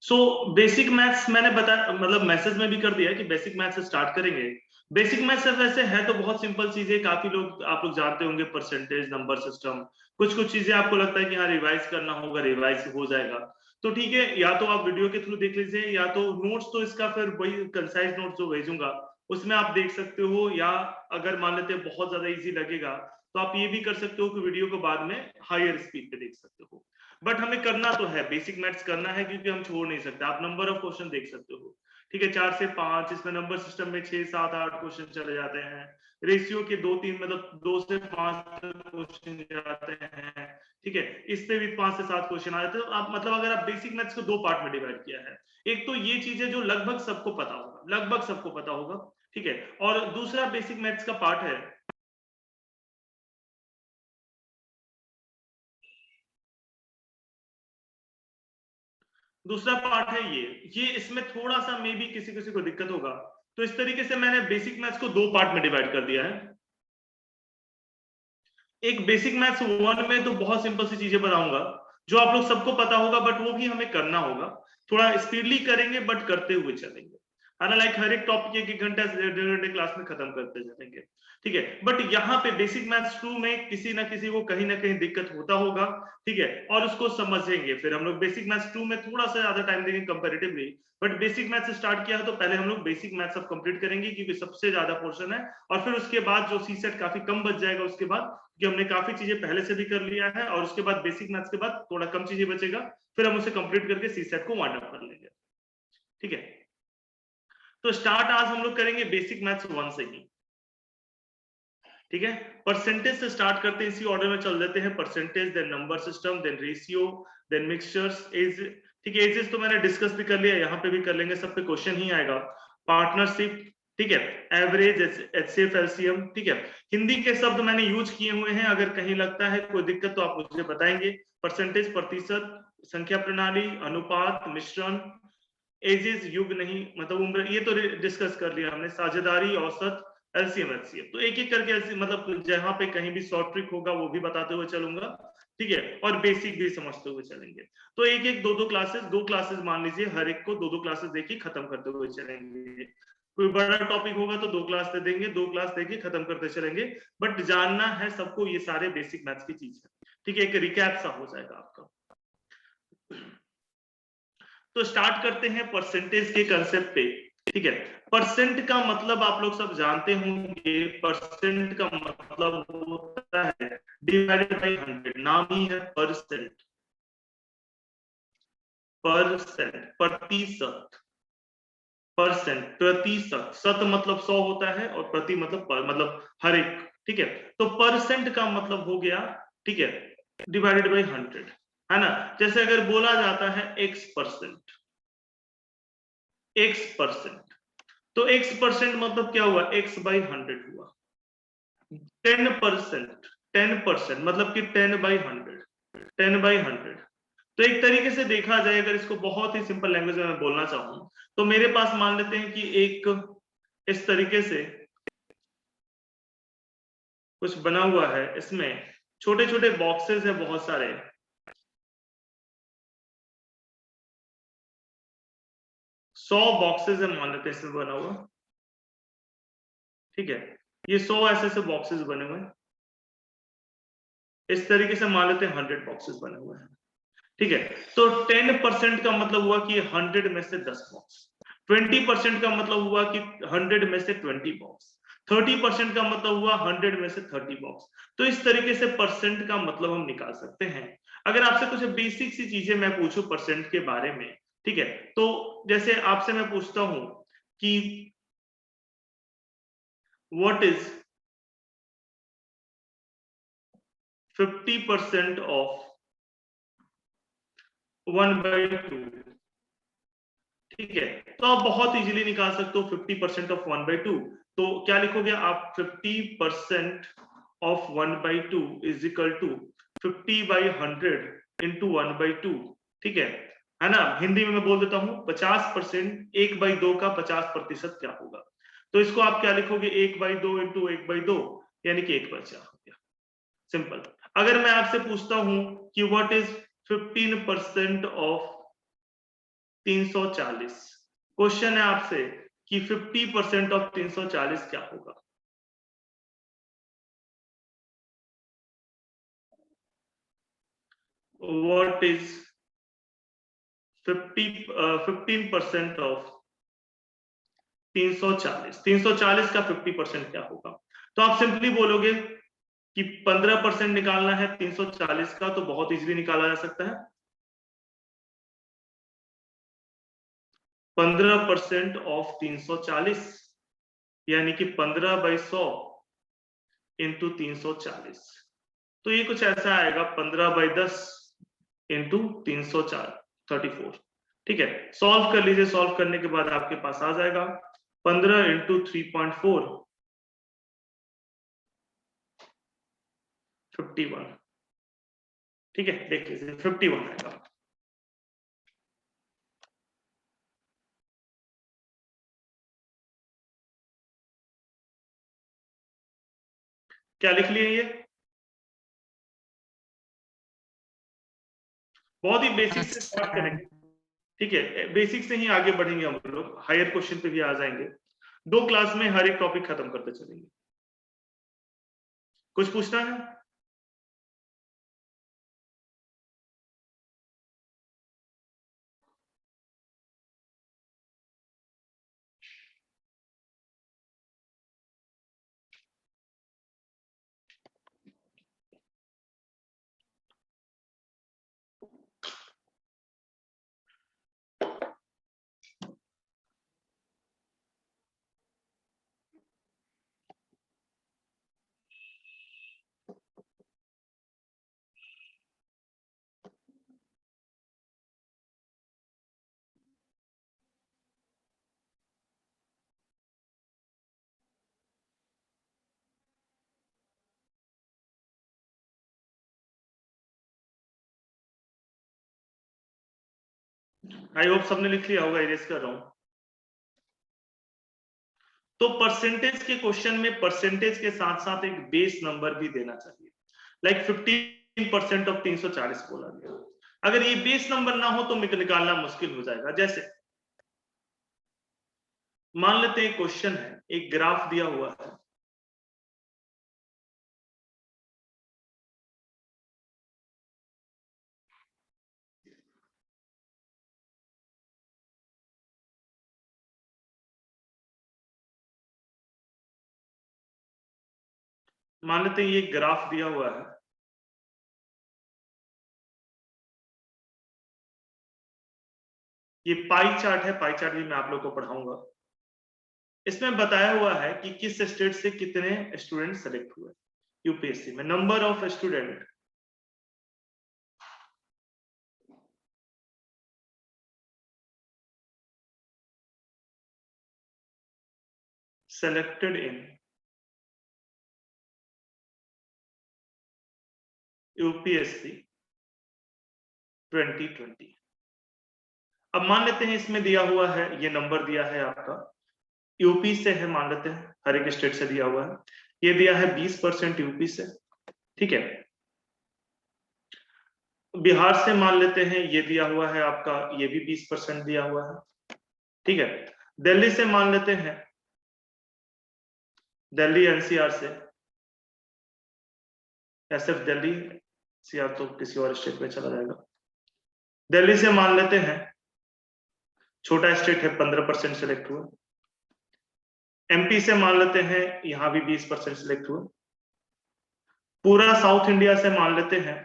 So basic maths मैंने बता मतलब मैसेज में भी कर दिया कि बेसिक मैथ्स से स्टार्ट करेंगे। बेसिक मैथ्स वैसे है तो बहुत सिंपल चीजें, काफी लोग आप लोग जानते होंगे, परसेंटेज, नंबर सिस्टम, कुछ कुछ चीजें आपको लगता है कि हाँ रिवाइज करना होगा, रिवाइज हो जाएगा तो ठीक है, या तो आप वीडियो के थ्रू देख लीजिए, या तो नोट्स तो इसका फिर वही कंसाइज नोट्स जो भेजूंगा उसमें आप देख सकते हो, या अगर मान लेते हैं बहुत ज्यादा इजी लगेगा तो आप ये भी कर सकते हो कि वीडियो को बाद में हायर स्पीड पे देख सकते हो। बट हमें करना तो है, बेसिक मैथ्स करना है क्योंकि हम छोड़ नहीं सकते। आप नंबर ऑफ क्वेश्चन देख सकते हो, ठीक है, 4 से 5, इसमें नंबर सिस्टम में 6, 7, 8 क्वेश्चन चले जाते हैं, रेशियो के 2, 3 मतलब 2 से 5 क्वेश्चन जाते हैं, ठीक है, इससे भी 5 से 7 क्वेश्चन आ जाते हैं। तो आप मतलब अगर आप बेसिक मैथ्स को 2 पार्ट में डिवाइड किया है, एक तो ये चीज है जो लगभग सबको पता होगा, लगभग सबको पता होगा, ठीक है, और दूसरा बेसिक मैथ्स का पार्ट है, दूसरा पार्ट है ये इसमें थोड़ा सा मे भी किसी किसी को दिक्कत होगा, तो इस तरीके से मैंने बेसिक मैथ्स को 2 पार्ट में डिवाइड कर दिया है। एक बेसिक मैथ्स 1 में तो बहुत सिंपल सी चीजें बताऊंगा जो आप लोग सबको पता होगा, बट वो भी हमें करना होगा, थोड़ा स्पीडली करेंगे बट करते हुए चलेंगे, है ना, लाइक हर एक टॉपिक 1 घंटा 1.5 घंटे क्लास में खत्म करते चलेंगे, ठीक है। बट यहाँ पे बेसिक मैथ्स 2 में किसी ना किसी को कहीं ना कहीं दिक्कत होता होगा, ठीक है, और उसको समझेंगे, फिर हम लोग बेसिक मैथ्स 2 में थोड़ा सा ज्यादा टाइम देंगे comparatively, but basic maths start किया है तो पहले हम लोग बेसिक मैथ्स सब कंप्लीट करेंगे क्योंकि सबसे ज्यादा पोर्शन है, और फिर उसके बाद जो सी सेट काफी कम बच जाएगा उसके बाद, कि हमने काफी चीजें पहले से भी कर लिया है, और उसके बाद बेसिक मैथ्स के बाद थोड़ा कम चीजें बचेगा, फिर हम उसे कंप्लीट करके सी सेट को वाइंड अप कर लेंगे, ठीक है। तो स्टार्ट आज हम लोग करेंगे बेसिक मैथ्स 1 से ही, ठीक है। परसेंटेज से स्टार्ट करते हैं, इसी ऑर्डर में चल देते हैं, percentage, then number system, then ratio, then mixtures, age, ठीक है, एजेस तो मैंने डिस्कस भी कर लिया, यहाँ पे भी कर लेंगे, सब पे क्वेश्चन ही आएगा, पार्टनरशिप, ठीक है, एवरेज, एचसीएफ, एलसीएम, ठीक है। हिंदी के शब्द मैंने यूज किए हुए हैं, अगर कहीं लगता है कोई दिक्कत तो आप मुझे बताएंगे। परसेंटेज, प्रतिशत, संख्या प्रणाली, अनुपात, मिश्रण, एजेस, युग नहीं मतलब उम्र, ये तो डिस्कस कर लिया हमने, साझेदारी, औसत, एलसीएम, एचसीएफ, तो एक एक करके एलसीएम मतलब जहां पे कहीं भी शॉर्ट ट्रिक होगा वो भी बताते हुए चलूंगा, ठीक है, और बेसिक भी समझते हुए चलेंगे। तो एक एक दो क्लासेस मान लीजिए, हर एक को दो क्लासेस देखिए, खत्म करते हुए चलेंगे। कोई बड़ा टॉपिक होगा तो 2 क्लास दे देंगे, 2 क्लास देके खत्म करते चलेंगे, बट जानना है सबको ये सारे बेसिक मैथ्स की चीज है, ठीक है, एक रिकैप सा हो जाएगा आपका। तो स्टार्ट करते हैं परसेंटेज के कंसेप्ट पे, ठीक है। परसेंट का मतलब आप लोग सब जानते होंगे, परसेंट का मतलब होता है डिवाइडेड बाय 100, नाम ही है परसेंट, परसेंट प्रतिशत, परसेंट प्रतिशत, शत मतलब 100 होता है और प्रति मतलब पर मतलब हर एक, ठीक है। तो परसेंट का मतलब हो गया, ठीक है, डिवाइडेड बाय 100, है ना। जैसे अगर बोला जाता है x परसेंट, x परसेंट, तो x परसेंट मतलब क्या हुआ, x बाई 100 हुआ। 10%, 10% मतलब कि 10/100, 10/100। तो एक तरीके से देखा जाए, अगर इसको बहुत ही सिंपल लैंग्वेज में मैं बोलना चाहूं, तो मेरे पास मान लेते हैं कि एक इस तरीके से कुछ बना हुआ है, इसमें छोटे छोटे बॉक्सेस है बहुत सारे, 100 बॉक्सेस है मान लेते हैं इसमें बना हुआ, ठीक है, ये 100 ऐसे ऐसे बॉक्सेस बने हुए हैं, इस तरीके से मान लेते हैं 100 बॉक्सेस बने हुए हैं, ठीक है। तो 10% का मतलब हुआ कि 100 में से 10 बॉक्स, 20% का मतलब हुआ कि 100 में से 20 बॉक्स, 30% का मतलब हुआ 100 में से 30 बॉक्स। तो इस तरीके से परसेंट का मतलब हम निकाल सकते हैं। अगर आपसे कुछ बेसिक सी चीजें मैं पूछूं परसेंट के बारे में, ठीक है, तो जैसे आपसे मैं पूछता हूं कि व्हाट इज 50% ऑफ 1/2, ठीक है, तो आप बहुत इजीली निकाल सकते हो 50% ऑफ 1/2। तो क्या लिखोगे आप, 50% of 1/2 is equal to 50/100 into 1/2, ठीक है ना। हिंदी में मैं बोल देता हूं 50%, 1/2 का 50% क्या होगा, तो इसको आप क्या लिखोगे, 1/2 इंटू 1/2, यानी कि 1/4 हो गया, सिंपल। अगर मैं आपसे पूछता हूं कि व्हाट इज 15% ऑफ 340। क्वेश्चन है आपसे कि 50% ऑफ 340 क्या होगा? What is 15% of 340? 340 का 50% क्या होगा? तो आप सिंपली बोलोगे कि 15% निकालना है 340 का, तो बहुत इजीली निकाला जा सकता है। 15% ऑफ 340 यानी कि 15/100 इंटू 340। तो ये कुछ ऐसा आएगा 15/10 इंटू 334। ठीक है, सॉल्व कर लीजिए। सॉल्व करने के बाद आपके पास आ जाएगा 15 इंटू 3.4 51। ठीक है, देख लीजिए 51 आएगा। क्या लिख लिए? ये बहुत ही बेसिक से स्टार्ट करेंगे। ठीक है, बेसिक से ही आगे बढ़ेंगे हम लोग, हायर क्वेश्चन पे भी आ जाएंगे। 2 क्लास में हर एक टॉपिक खत्म करते चलेंगे। कुछ पूछना है? आई होप सबने लिख लिया होगा, इरेज कर रहा हूं। तो परसेंटेज के क्वेश्चन में परसेंटेज के साथ साथ एक बेस नंबर भी देना चाहिए। लाइक 15% ऑफ 340 बोला गया। अगर ये बेस नंबर ना हो तो निकालना मुश्किल हो जाएगा। जैसे मान लेते हैं क्वेश्चन है, एक ग्राफ दिया हुआ है, मान लेते हैं ये ग्राफ दिया हुआ है, ये पाई चार्ट है। पाई चार्ट भी मैं आप लोग को पढ़ाऊंगा। इसमें बताया हुआ है कि किस स्टेट से कितने स्टूडेंट सेलेक्ट हुए यूपीएससी में। Number of student selected in UPSC 2020। अब मान लेते हैं इसमें दिया हुआ है, ये नंबर दिया है आपका, यूपी से है, मान लेते हैं हर एक स्टेट से दिया हुआ है। ये दिया है 20% यूपी से। ठीक है, बिहार से मान लेते हैं ये दिया हुआ है आपका, ये भी 20% दिया हुआ है। ठीक है, दिल्ली से मान लेते हैं, दिल्ली एनसीआर से, सिर्फ दिल्ली, सीआर तो किसी और स्टेट में चला जाएगा। दिल्ली से मान लेते हैं, छोटा स्टेट है, 15% सिलेक्ट हुआ। एमपी से मान लेते हैं, यहां भी 20% सिलेक्ट हुआ। पूरा साउथ इंडिया से मान लेते हैं,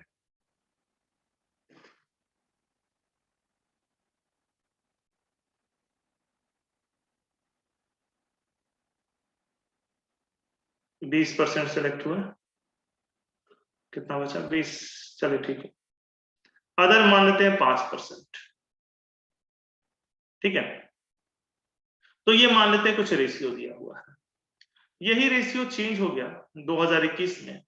बीस परसेंट सिलेक्ट हुआ। कितना बचा? 20। चलिए ठीक है। अदर मान लेते हैं 5%। ठीक है, तो ये मान लेते हैं कुछ रेशियो दिया हुआ है। यही रेशियो चेंज हो गया 2021 में।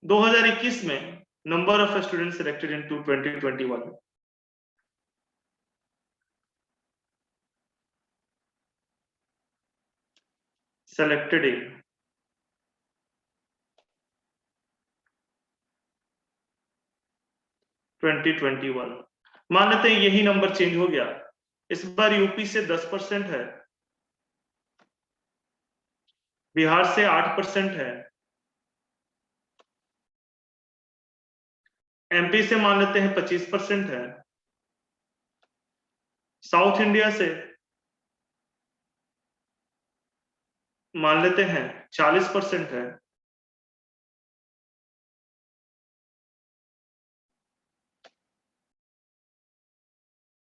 दो हजार इक्कीस में number of student selected in 2021, selected in 2021 मान लेते हैं यही नंबर चेंज हो गया, इस बार यूपी से 10% है, बिहार से 8% है, एमपी से मान लेते हैं 25% है, साउथ इंडिया से मान लेते हैं 40% है,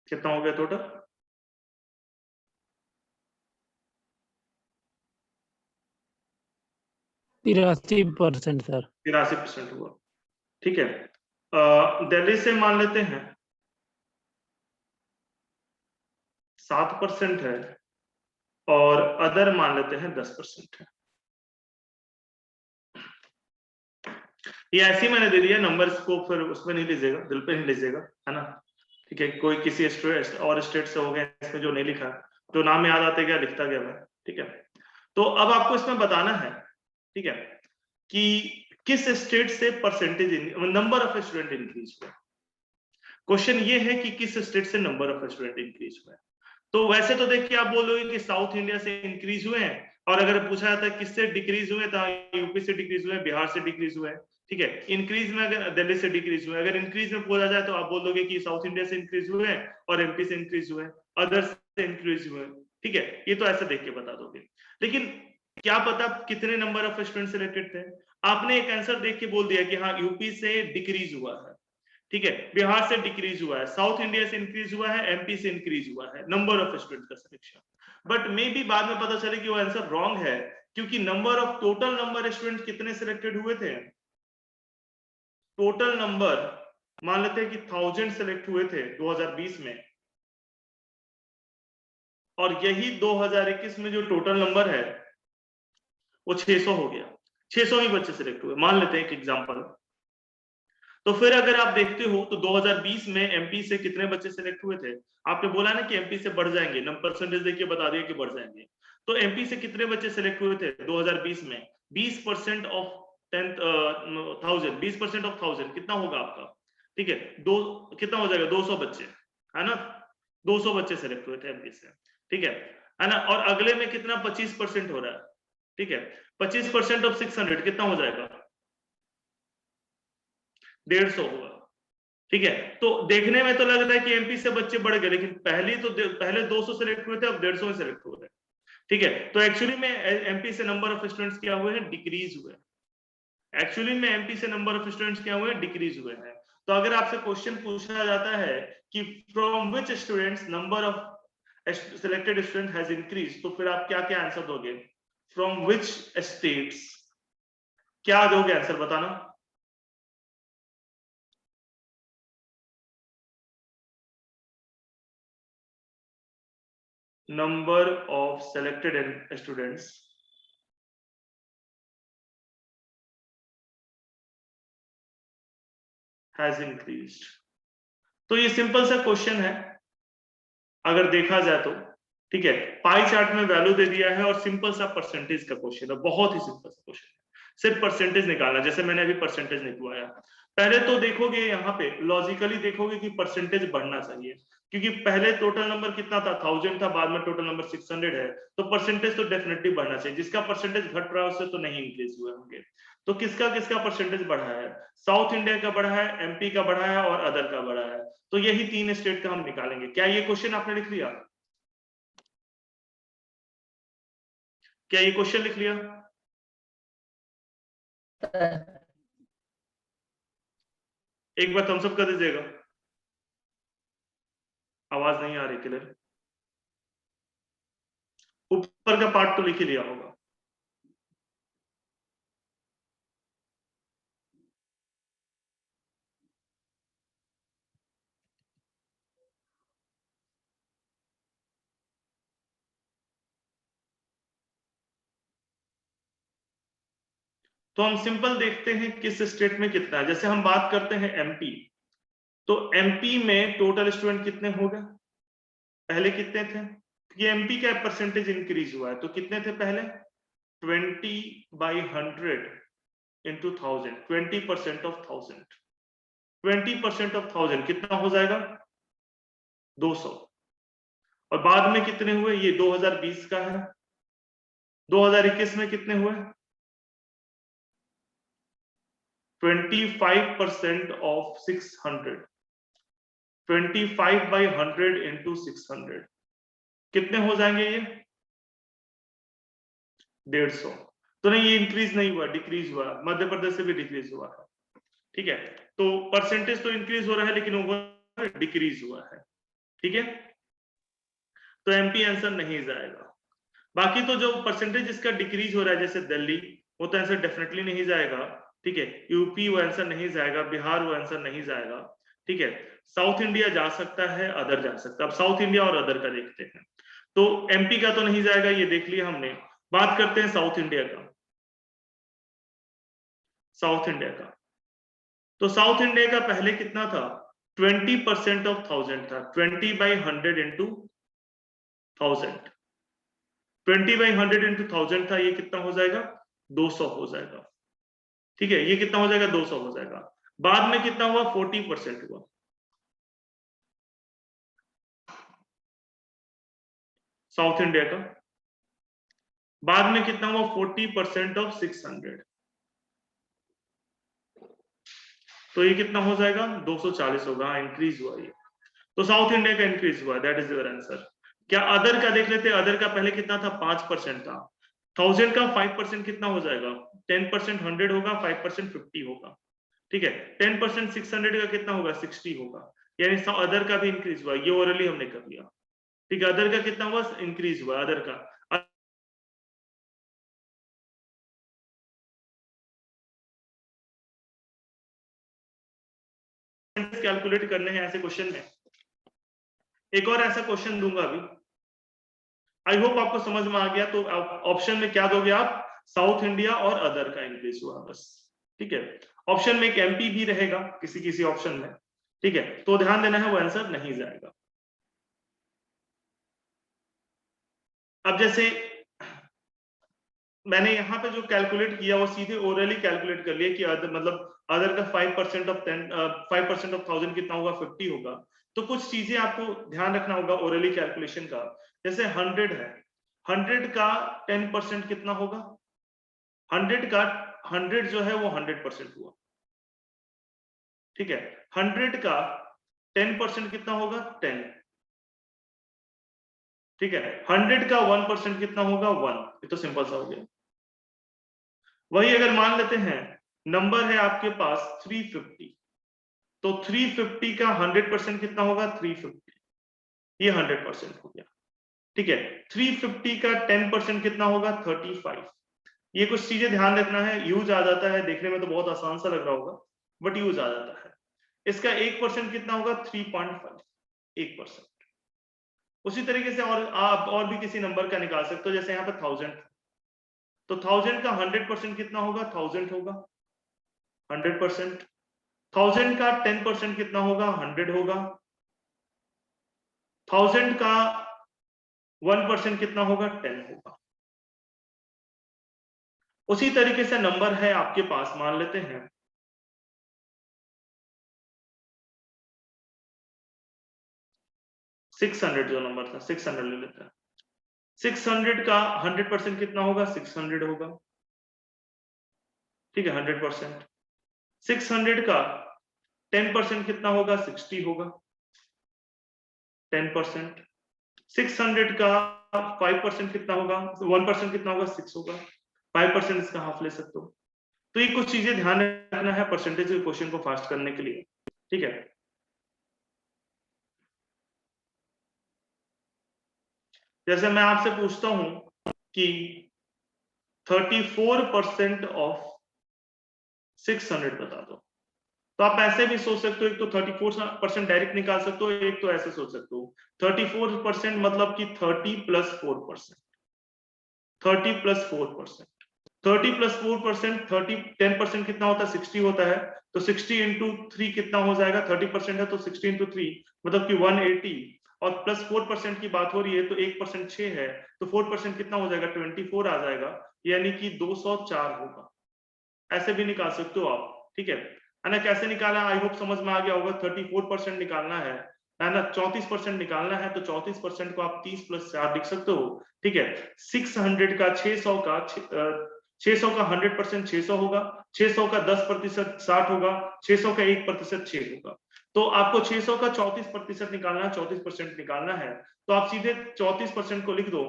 कितना हो गया टोटल? 83% सर। 83% हुआ, ठीक है। दिल्ली से मान लेते हैं 7% है और अदर मान लेते हैं 10% है। ये ऐसे ही मैंने दे दिया, नंबर्स को फिर उसमें नहीं लीजिएगा, दिल पे नहीं लीजिएगा, है ना, ठीक है। कोई किसी स्टेट और स्टेट से हो गया इसमें जो नहीं लिखा, तो नाम याद आते गया लिखता गया मैं, ठीक है। तो अब आपको इसमें बताना है, ठीक है, कि किस स्टेट से percentage number of student increase हुआ। क्वेश्चन ये है कि किस स्टेट से नंबर ऑफ स्टूडेंट इंक्रीज हुआ है। तो वैसे तो देखिए आप बोलोगे कि साउथ इंडिया से इंक्रीज हुए हैं, और अगर पूछा जाता है किससे डिक्रीज हुए तो यूपी से डिक्रीज हुए, बिहार से डिक्रीज हुए, ठीक है। इंक्रीज में अगर दिल्ली से डिक्रीज हुए, अगर इंक्रीज में बोला जाए तो आप बोलोगे कि साउथ इंडिया से इंक्रीज हुए हैं और एमपी से इंक्रीज हुए, अदर से इंक्रीज हुए, ठीक है। ये तो ऐसे देख के बता दोगे, लेकिन क्या पता कितने नंबर ऑफ स्टूडेंट सिलेक्टेड थे। आपने एक आंसर देख के बोल दिया कि हाँ यूपी से डिक्रीज हुआ है, ठीक है, बिहार से डिक्रीज हुआ है, साउथ इंडिया से इंक्रीज हुआ है, एमपी से इंक्रीज हुआ है नंबर ऑफ स्टूडेंट का सिलेक्शन। बट मे भी बाद में पता चले कि वो आंसर रॉन्ग है, क्योंकि number of total number student कितने सिलेक्टेड हुए थे, टोटल नंबर मान लेते हैं कि 1000 सिलेक्ट हुए थे 2020 में, और यही 2021 में जो टोटल नंबर है वो 600 हो गया, 600 ही बच्चे सिलेक्ट हुए, मान लेते हैं एक एग्जांपल। तो फिर अगर आप देखते हो तो 2020 में एमपी से कितने बच्चे सिलेक्ट हुए थे, आपने बोला ना कि एमपी से बढ़ जाएंगे, नंबर परसेंटेज देखिए बता दिया कि बढ़ जाएंगे। तो एमपी से कितने बच्चे सिलेक्ट हुए थे 2020 में, 20% ऑफ 10,000, 20% ऑफ 1000 कितना होगा आपका, ठीक है, दो कितना हो जाएगा, 200 बच्चे, है ना, 200 बच्चे सिलेक्ट हुए थे एमपी से, ठीक है ना। और अगले में कितना 25% हो रहा है, ठीक है, 25% ऑफ 600 कितना हो जाएगा, 150 होगा, ठीक है। तो देखने में तो लग रहा है कि एमपी से बच्चे बढ़ गए, लेकिन पहले 200 सेलेक्ट हुए थे, अब 150 में सेलेक्ट हो रहे हैं, ठीक है। तो एक्चुअली में एमपी से नंबर ऑफ स्टूडेंट्स क्या हुए हैं, डिक्रीज हुए, एक्चुअली में एमपी से नंबर ऑफ स्टूडेंट्स क्या हुए हैं, डिक्रीज हुए हैं। तो अगर आपसे क्वेश्चन पूछा जाता है कि from which students number of selected student has increase, तो फिर आप क्या क्या आंसर दोगे, फ्रॉम विच स्टेट्स, क्या दोगे आंसर बताना। Number of selected students has increased। तो ये सिंपल सा क्वेश्चन है अगर देखा जाए तो, ठीक है। पाई चार्ट में वैल्यू दे दिया है और सिंपल सा परसेंटेज का क्वेश्चन है, बहुत ही सिंपल सा क्वेश्चन है, सिर्फ परसेंटेज निकालना, जैसे मैंने अभी परसेंटेज निकलवाया। पहले तो देखोगे यहाँ पे लॉजिकली देखोगे कि परसेंटेज बढ़ना चाहिए, क्योंकि पहले टोटल नंबर कितना था, 1000 था, बाद में टोटल नंबर 600 है, तो परसेंटेज तो डेफिनेटली बढ़ना चाहिए। जिसका परसेंटेज घट रहा है उससे तो नहीं इंक्रीज हुए होंगे। तो किसका किसका परसेंटेज बढ़ा है, साउथ इंडिया का बढ़ा है, एमपी का बढ़ा है और अदर का बढ़ा है। तो यही 3 स्टेट का हम निकालेंगे। क्या ये क्वेश्चन आपने लिख लिया, क्या ये क्वेश्चन लिख लिया, एक बार थम्स अप कर दीजिएगा, आवाज नहीं आ रही क्लियर। ऊपर का पार्ट तो लिख ही लिया होगा। तो हम सिंपल देखते हैं किस स्टेट में कितना है। जैसे हम बात करते हैं एमपी, तो एमपी में टोटल स्टूडेंट कितने हो गए, पहले कितने थे, ये एमपी का परसेंटेज इंक्रीज हुआ है, तो कितने थे पहले, 20/100 into 1000, 20% of 1000, 20% ऑफ 1000 कितना हो जाएगा 200। और बाद में कितने हुए, ये 2020 का है। 2021 में कितने हुए 25% ऑफ 600, 25 by 100 into 600 कितने हो जाएंगे ये 150। तो नहीं, ये इंक्रीज नहीं हुआ, डिक्रीज हुआ। मध्य प्रदेश से भी डिक्रीज हुआ है, ठीक है। तो परसेंटेज तो इंक्रीज हो रहा है लेकिन ओवर डिक्रीज हुआ है, ठीक है। तो एमपी आंसर नहीं जाएगा। बाकी तो जो परसेंटेज इसका डिक्रीज हो रहा है जैसे दिल्ली, वो तो आंसर डेफिनेटली नहीं जाएगा, ठीक है। यूपी वो आंसर नहीं जाएगा, बिहार वो आंसर नहीं जाएगा, ठीक है। साउथ इंडिया जा सकता है, अदर जा सकता है। अब साउथ इंडिया और अदर का देखते हैं। तो एमपी का तो नहीं जाएगा, ये देख लिया हमने। बात करते हैं साउथ इंडिया का। साउथ इंडिया का, तो साउथ इंडिया का पहले कितना था 20% ऑफ 1000 था। 20 by 100 into 1000, 20 by 100 into 1000 था। ये कितना हो जाएगा 200 हो जाएगा, ठीक है। ये कितना हो जाएगा 200 हो जाएगा। बाद में कितना हुआ 40% हुआ। साउथ इंडिया का बाद में कितना हुआ 40% ऑफ 600, तो ये कितना हो जाएगा 240 होगा। इंक्रीज हुआ ये, तो साउथ इंडिया का इंक्रीज हुआ, दैट इज योर आंसर। क्या अदर का देख लेते हैं। अदर का पहले कितना था 5% था। 1000 का 5% कितना हो जाएगा 10% 100 होगा, 5% 50 होगा, ठीक है। 10% 600 का कितना होगा 60 होगा, यानी अदर का भी इंक्रीज हुआ। ये ओरली हमने कर लिया, ठीक है। अदर का कितना हुआ इंक्रीज हुआ अदर का। कैलकुलेट करने हैं ऐसे क्वेश्चन में। एक और ऐसा क्वेश्चन दूंगा अभी, आई होप आपको समझ में आ गया। तो ऑप्शन में क्या दोगे आप, साउथ इंडिया और अदर का इंक्रीज हुआ बस, ठीक है। ऑप्शन में एक एमपी भी रहेगा किसी किसी ऑप्शन में, ठीक है। तो ध्यान देना है वो आंसर नहीं जाएगा। अब जैसे मैंने यहाँ पे जो कैलकुलेट किया वो सीधे ओरली कैलकुलेट कर लिया कि अदर मतलब अदर का 5% ऑफ 5% ऑफ 1000 कितना होगा 50 होगा। तो कुछ चीजें आपको ध्यान रखना होगा ओरली कैलकुलेशन का। जैसे 100 है, 100 का 10% कितना होगा 100 का 100 जो है वो 100% हुआ, ठीक है। 100 का 10% कितना होगा 10, ठीक है। 100 का 1% कितना होगा 1। ये तो सिंपल सा हो गया। वही अगर मान लेते हैं नंबर है आपके पास 350, तो 350 का 100% कितना होगा 350, ये 100% हो गया, ठीक है। 350 का 10% कितना होगा 35। ये कुछ चीजें ध्यान रखना है, यूज आ जाता है, देखने में तो बहुत आसान सा लग रहा होगा बट यूज आ जाता है। इसका 1% कितना होगा 3.5, 1%। उसी तरीके से और आप और भी किसी नंबर का निकाल सकते हो। जैसे यहाँ पे 1000, तो 1000 का 100% कितना होगा 1000 होगा 100%। 1000 का 10% कितना होगा 100 होगा। 1000 का 1% कितना होगा 10 होगा। उसी तरीके से नंबर है आपके पास, मान लेते हैं 600, जो नंबर था 600 ले लेते हैं। 600 का 100% कितना होगा 600 होगा, ठीक है 100%। 600 का 10% कितना होगा 60 होगा, 10%। 600 का 5% कितना होगा 1% कितना होगा 6 होगा, 5% इसका हाफ ले सकते हो। तो ये कुछ चीजें ध्यान रखना है परसेंटेज के क्वेश्चन को फास्ट करने के लिए, ठीक है। जैसे मैं आपसे पूछता हूं कि 34% ऑफ 600 बता दो, तो आप ऐसे भी सोच सकते हो। एक तो 34% डायरेक्ट निकाल सकते हो, एक तो ऐसे सोच सकते हो 34% मतलब कि 30 + 4%, 30 + 4%। 30 + 4%, 30 10% कितना होता है 60 होता है, तो 60 × 3 कितना हो जाएगा 30% है तो 60 × 3 मतलब कि 180। और प्लस 4% की बात हो रही है तो 1% 6 है, तो 4% कितना हो जाएगा 24 आ जाएगा, यानी कि 204 होगा। ऐसे भी निकाल सकते हो आप, ठीक है। है ना। कैसे निकाला, आई होप समझ में आ गया होगा। 34% निकालना है ना। 34% निकालना है तो 34% को आप 30 + 4 लिख सकते हो, ठीक है। 600 का 600 का 600 का 100% 600 होगा, 600 का 10% 60 होगा, 600 का 1% 6 होगा। तो आपको 600 का 34% निकालना है, 34% निकालना है, तो आप सीधे 34% को लिख दो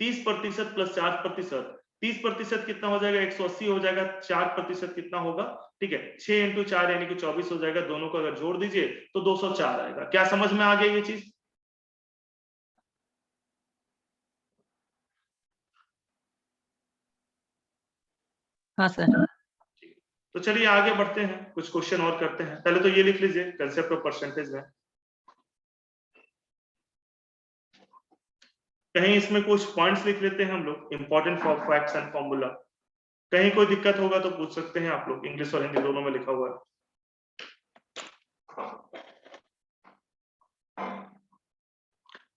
30% + 4%। 30% कितना हो जाएगा, 180 हो जाएगा। 4% कितना होगा, ठीक है, 6 × 4 यानी कि 24 हो जाएगा। दोनों को अगर जोड़ दीजिए तो 204 आएगा। क्या समझ में आ गया ये चीज? हाँ सर। तो चलिए आगे बढ़ते हैं, कुछ क्वेश्चन और करते हैं। पहले तो ये लिख लीजिए कंसेप्ट ऑफ परसेंटेज में। कहीं इसमें कुछ पॉइंट्स लिख लेते हैं हम लोग, इंपॉर्टेंट फैक्ट्स एंड फॉर्मूला। कहीं कोई दिक्कत होगा तो पूछ सकते हैं आप लोग, इंग्लिश और हिंदी दोनों में लिखा हुआ है।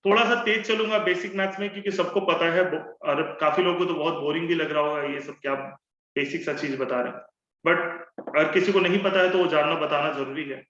थोड़ा सा तेज चलूंगा बेसिक मैथ्स में, क्योंकि सबको पता है और काफी लोगों को तो बहुत बोरिंग भी लग रहा होगा ये सब, क्या बेसिक सा चीज बता रहे हैं। बट अगर किसी को नहीं पता है तो वो जानना बताना जरूरी है।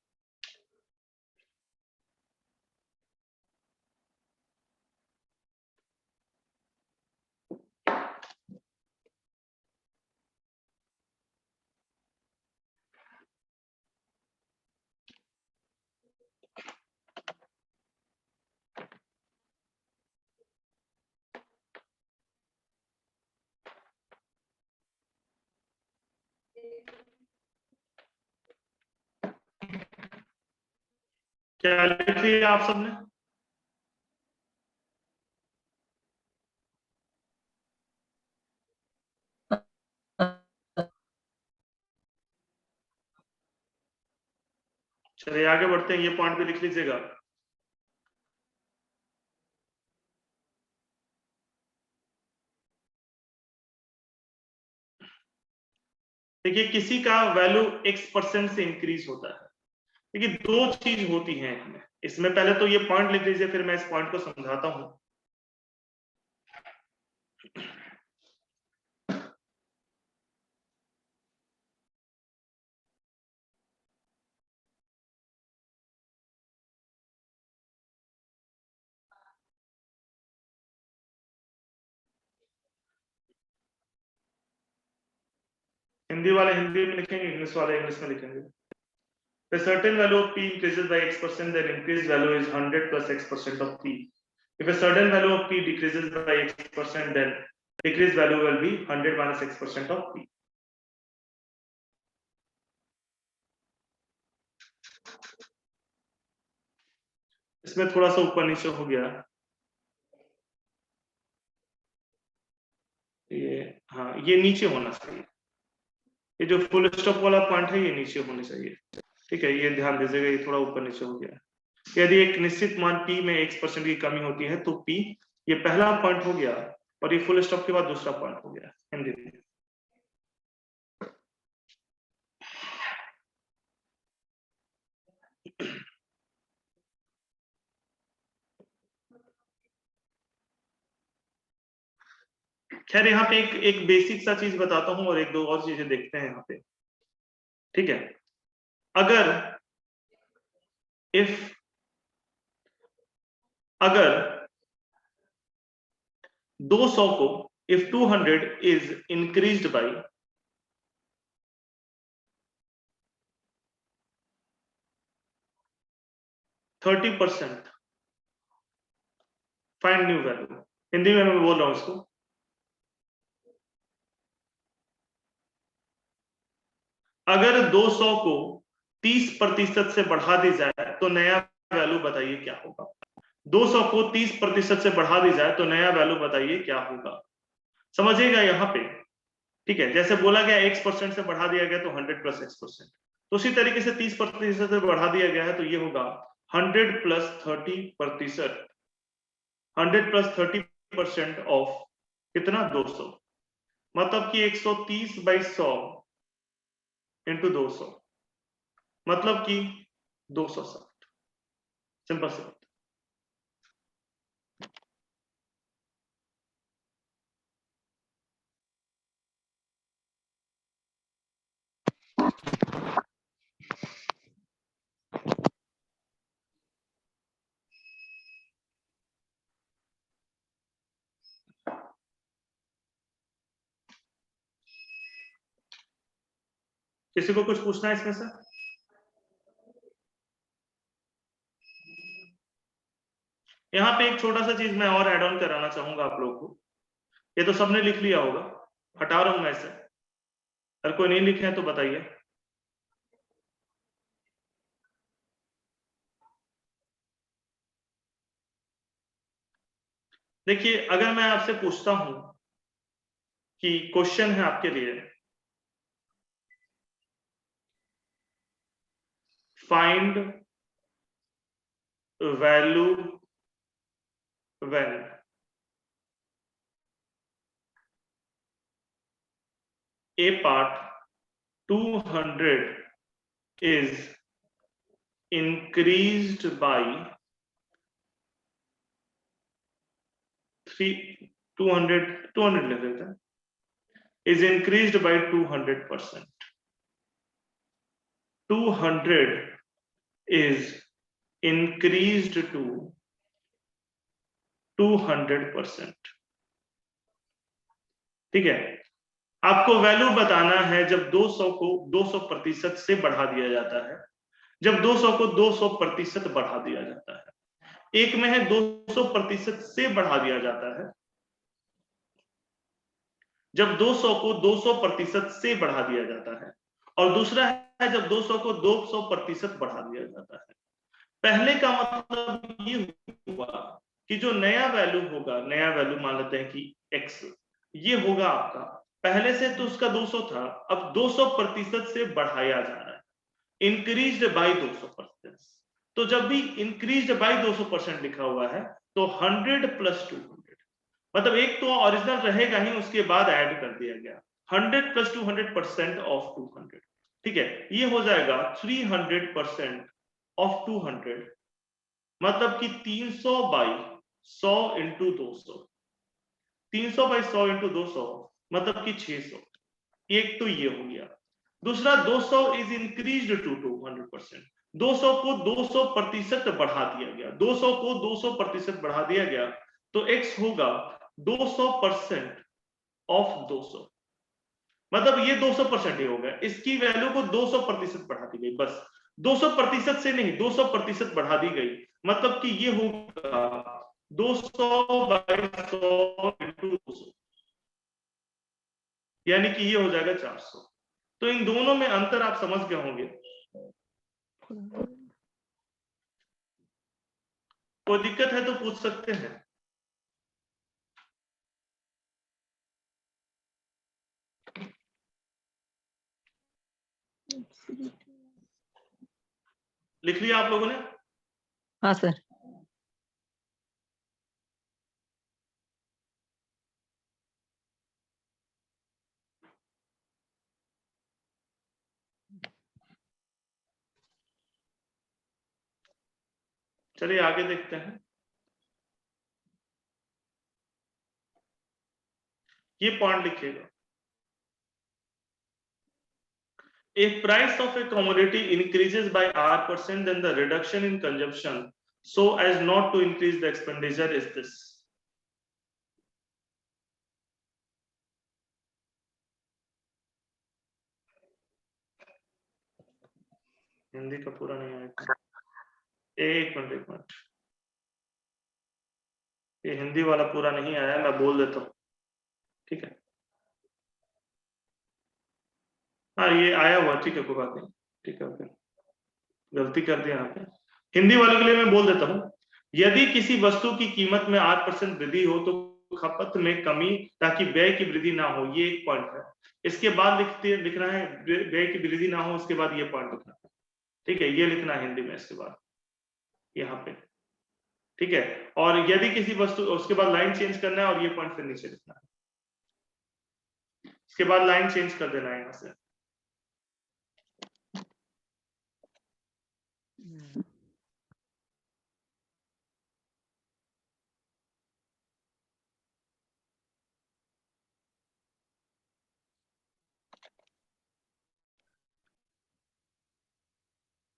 क्या लिख लिया आप सबने? चलिए आगे बढ़ते हैं, ये पॉइंट भी लिख लीजिएगा। देखिए किसी का वैल्यू x% से इंक्रीज होता है। देखिए दो चीज होती है इसमें। पहले तो ये पॉइंट लिख लीजिए, फिर मैं इस पॉइंट को समझाता हूं। हिंदी वाले हिंदी में लिखेंगे, इंग्लिश वाले इंग्लिश में लिखेंगे। The certain value of p increases by x%, then increased value is 100 + x% of p. If a certain value of p decreases by x%, then decreased value will be 100 - x% of p. इसमें थोड़ा सा ऊपर नीचे हो गया ये। हाँ ये नीचे होना चाहिए, ये जो फुल स्टॉप वाला पॉइंट है ये नीचे होना चाहिए, ठीक है। ये ध्यान दीजिएगा, ये थोड़ा ऊपर नीचे हो गया। यदि एक निश्चित मान p में x% की कमी होती है तो p, ये पहला पॉइंट हो गया, और ये फुल स्टॉप के बाद दूसरा पॉइंट हो गया हिंदी में। खैर यहाँ पे एक बेसिक सा चीज बताता हूँ और एक दो और चीजें देखते हैं यहाँ पे, ठीक है। अगर अगर 200 को if 200 is increased by 30%, find new value. Hindi में मैं बोल रहा हूं इसको। अगर 200 को 30% से बढ़ा दी जाए तो नया वैल्यू बताइए क्या होगा। 200 को 30% से बढ़ा दी जाए तो नया वैल्यू बताइए क्या होगा। समझिएगा यहाँ पे, ठीक है। जैसे बोला गया x% से बढ़ा दिया गया तो 100 + x%, तो उसी तरीके से 30% से बढ़ा दिया गया है तो ये होगा 100 + 30%। 100 + 30% ऑफ कितना, 200। मतलब कि 130/100 × 200, मतलब कि 260। सिंपल सी बात। किसी को कुछ पूछना है इसमें से? यहाँ पे एक छोटा सा चीज मैं और ऐड ऑन कराना चाहूंगा आप लोगों को। ये तो सबने लिख लिया होगा, हटा रहा हूं मैं इसे। अगर कोई नहीं लिखे हैं तो बताइए। देखिए, अगर मैं आपसे पूछता हूं कि क्वेश्चन है आपके लिए, find value when a part 200 is increased by 200 लिख देते हैं, is increased by 200%. 200 is increased to 200%. ठीक है, आपको वैल्यू बताना है जब 200 को 200% से बढ़ा दिया जाता है, जब 200 को 200% बढ़ा दिया जाता है। एक में है 200% से बढ़ा दिया जाता है, जब 200 को 200% से बढ़ा दिया जाता है, और दूसरा है जब 200 को 200% बढ़ा दिया जाता है। पहले का मतलब ये हुआ कि जो नया वैल्यू होगा, नया वैल्यू मान लेते हैं कि x, ये होगा आपका, पहले से तो उसका 200 था, अब 200% से बढ़ाया जा रहा है, इंक्रीज्ड बाय 200%। तो जब भी इंक्रीज्ड बाय 200% लिखा हुआ है तो 100 प्लस 200, मतलब एक तो ओरिजिनल रहेगा ही, उसके बाद ऐड कर दिया गया 100 प्लस 200% ऑफ 200। ठीक है, ये हो जाएगा 300% ऑफ 200, मतलब कि 300 बाई 100 इंटू 200, 300 बाई 100 इंटू 200 मतलब कि 600। एक तो ये हो गया। दूसरा 200 इज इंक्रीज्ड टू 200%, 200 को 200% बढ़ा दिया गया, 200 को 200% बढ़ा दिया गया, तो x होगा 200% ऑफ 200, मतलब ये 200% ही हो गया, इसकी वैल्यू को 200% बढ़ा दी गई, बस 200% से नहीं 200% बढ़ा दी गई, मतलब कि ये होगा 200 बाई 100 इंटू 200, यानी कि ये हो जाएगा 400। तो इन दोनों में अंतर आप समझ गए होंगे। कोई दिक्कत है तो पूछ सकते हैं। लिख लिया आप लोगों ने? हाँ सर। चलिए आगे देखते हैं। ये पॉइंट लिखिएगा, if price of a commodity increases by R%, then the reduction in consumption so as not to increase the expenditure is this. Hindi का पूरा नहीं आया, एक मिनट, ये हिंदी वाला पूरा नहीं आया, मैं बोल देता हूँ, ठीक है? हाँ ये आया हुआ, ठीक है, कोई बात नहीं, ठीक है, ओके, गलती कर दिया यहाँ पे। हिंदी वालों के लिए मैं बोल देता हूँ, यदि किसी वस्तु की कीमत में 8% वृद्धि हो तो खपत में कमी ताकि व्यय की वृद्धि ना हो, ये एक पॉइंट है। इसके बाद लिखना है व्यय की वृद्धि ना हो, उसके बाद ये पॉइंट लिखना है, ठीक है, ये लिखना है हिंदी में इसके बाद यहाँ पे, ठीक है। और यदि किसी वस्तु, उसके बाद लाइन चेंज करना है और ये पॉइंट फिर नीचे लिखना है, इसके बाद लाइन चेंज कर देना है यहाँ से।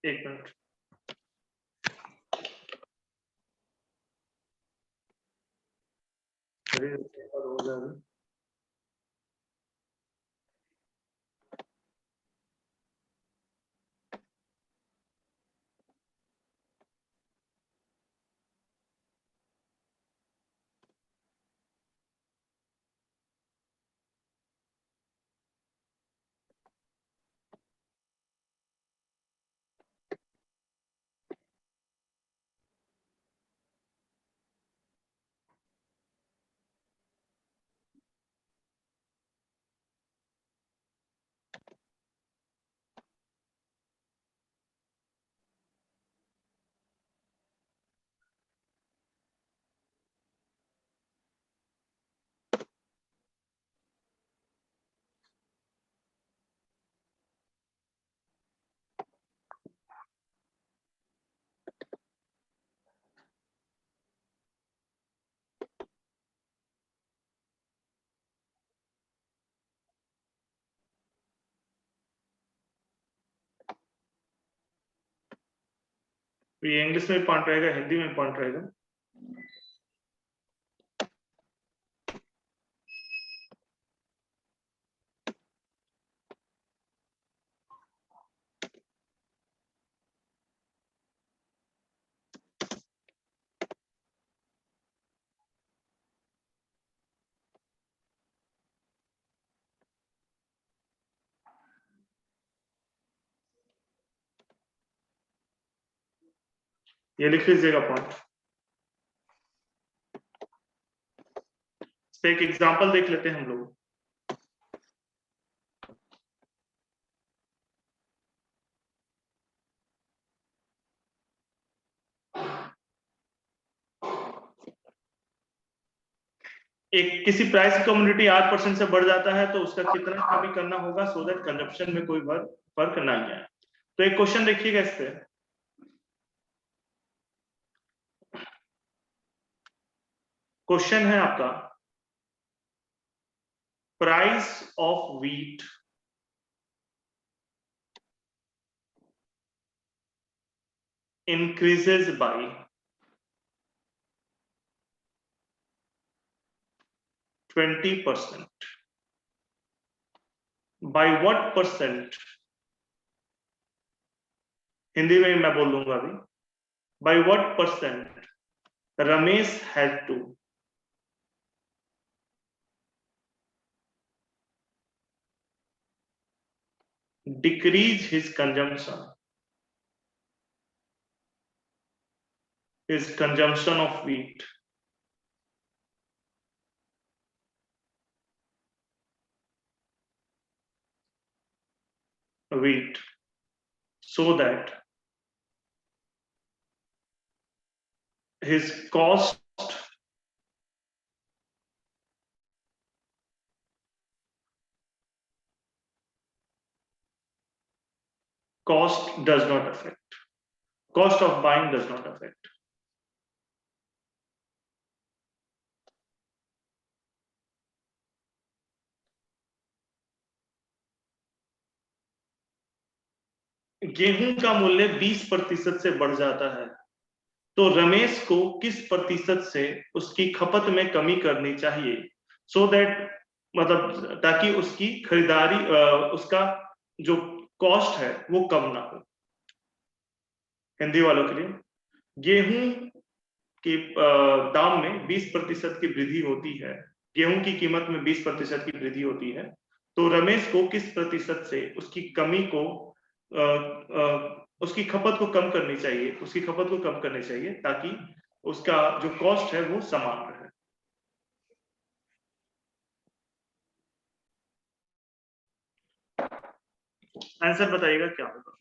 एक मिनट, हो जाएगा। ये इंग्लिश में पॉइंट रहेगा, हिंदी में पॉइंट रहेगा। ये लिख लीजिएगा पॉइंट। इस पे एक एग्जांपल देख लेते हैं हम लोग। एक किसी प्राइस की कम्युनिटी 8% से बढ़ जाता है तो उसका कितना कमी करना होगा सो दैट कंजप्शन में कोई फर्क ना आए। तो एक क्वेश्चन देखिएगा इस पे। क्वेश्चन है आपका, price of wheat increases by 20%. By what percent? Hindi में मैं बोल दूंगा अभी। By what percent Ramesh had to decrease his consumption of wheat? So that his cost does not affect, cost of buying does not affect. गेहूं का मूल्य 20% से बढ़ जाता है तो रमेश को किस प्रतिशत से उसकी खपत में कमी करनी चाहिए सो दैट मतलब ताकि उसकी खरीदारी उसका जो कॉस्ट है वो कम ना हो। हिंदी वालों के लिए, गेहूं के दाम में 20% की वृद्धि होती है, गेहूं की कीमत में 20% की वृद्धि होती है तो रमेश को किस प्रतिशत से उसकी कमी को उसकी खपत को कम करनी चाहिए, उसकी खपत को कम करनी चाहिए ताकि उसका जो कॉस्ट है वो समान रहे। आंसर बताइएगा क्या होगा।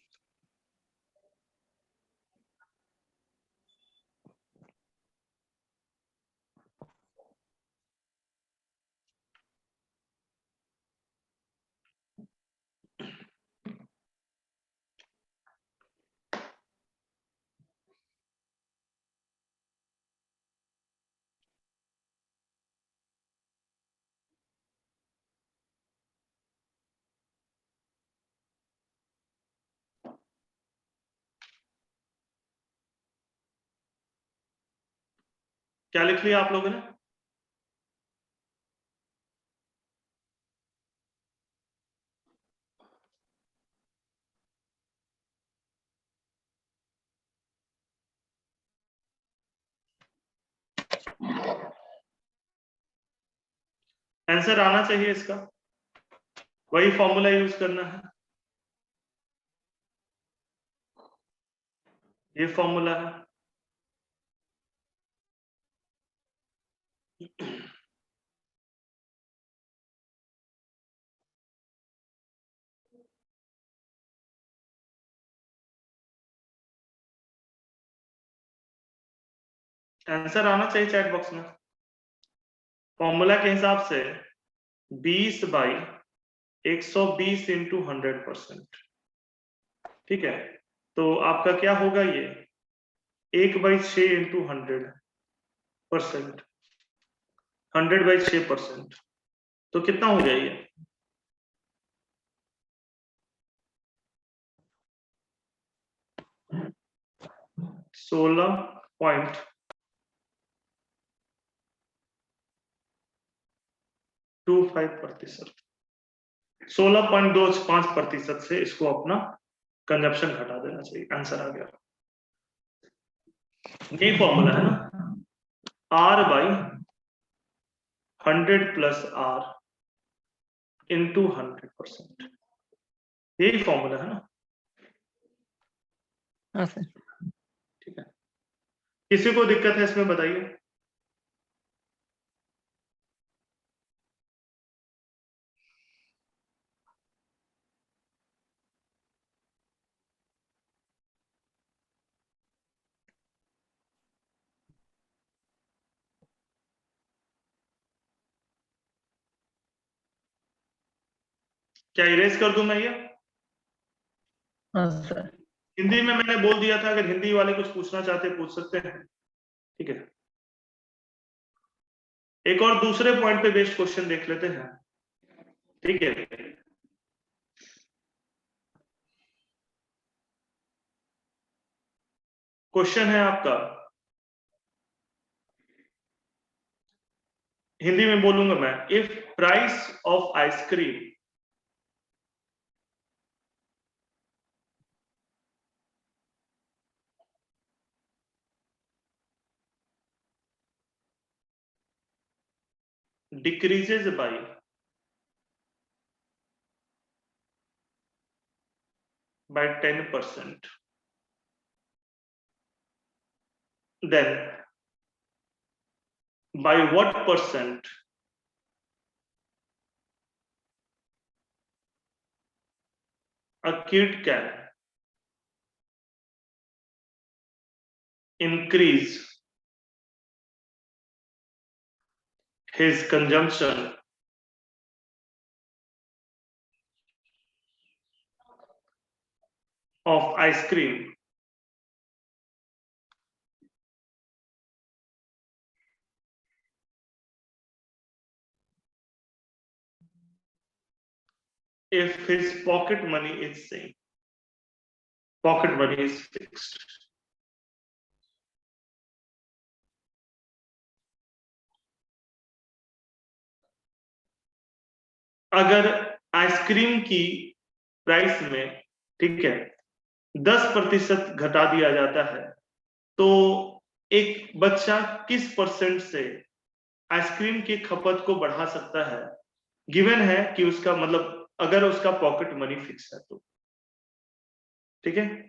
क्या लिख लिया आप लोगों ने? आंसर आना चाहिए इसका, वही फॉर्मूला यूज करना है, ये फॉर्मूला है। आंसर आना चाहिए चैट बॉक्स में। फॉर्मूला के हिसाब से 20/120 इंटू 100%, ठीक है। तो आपका क्या होगा, ये 1/6 इंटू 100%, 100/6%, तो कितना हो जाएगा? 16.25%, 16.25% से इसको अपना कंजप्शन घटा देना चाहिए। आंसर आ गया। यही फॉर्मूला है ना, R/100 + R × 100%, यही फॉर्मूला है ना। हाँ सर। ठीक है, किसी को दिक्कत है इसमें बताइए। क्या इरेज कर दूं मैं ये? हाँ सर। हिंदी में मैंने बोल दिया था, अगर हिंदी वाले कुछ पूछना चाहते पूछ सकते हैं। ठीक है, एक और दूसरे पॉइंट पे बेस्ड क्वेश्चन देख लेते हैं। ठीक है, क्वेश्चन है आपका, हिंदी में बोलूंगा मैं। If price of ice cream decreases by 10%, then by what percent a kid can increase his consumption of ice cream if his pocket money is same, pocket money is fixed. अगर आइसक्रीम की price में, ठीक है, 10% घटा दिया जाता है, तो एक बच्चा किस परसेंट से आइसक्रीम की खपत को बढ़ा सकता है, गिवन है कि उसका मतलब अगर उसका पॉकेट मनी फिक्स है तो। ठीक है,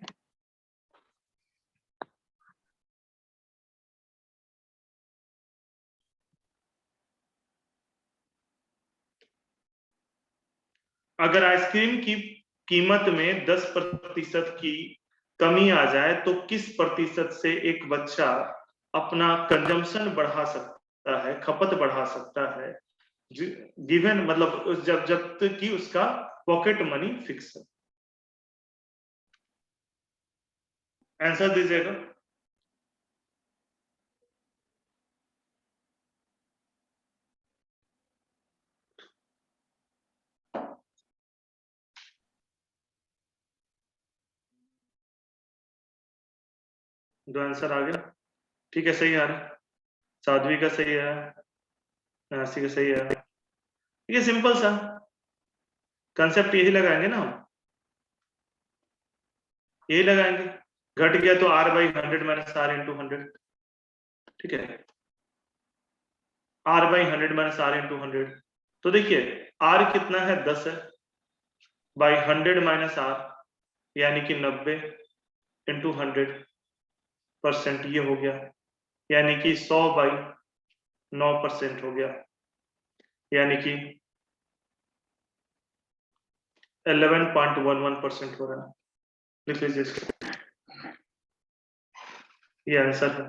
अगर आइसक्रीम की कीमत में 10% की कमी आ जाए तो किस प्रतिशत से एक बच्चा अपना कंजम्पशन बढ़ा सकता है, खपत बढ़ा सकता है, गिवन मतलब जब तक कि उसका पॉकेट मनी फिक्स है। आंसर दीजिएगा। दो आंसर आ गया। ठीक है, सही आ रहा है, साध्वी का सही है, नासी का सही है। ठीक है, सिंपल सा कंसेप्ट यही लगाएंगे ना हम, यही लगाएंगे। घट गया तो R/100 - R × 100। ठीक है, R/100 - R × 100। तो देखिए R कितना है, 10 है, बाई 100 - R यानी कि 90 × 100%, ये हो गया, यानी कि 100/9% हो गया, यानी कि 11.11% हो रहा है। लिख लीजिए इसको, ये आंसर है।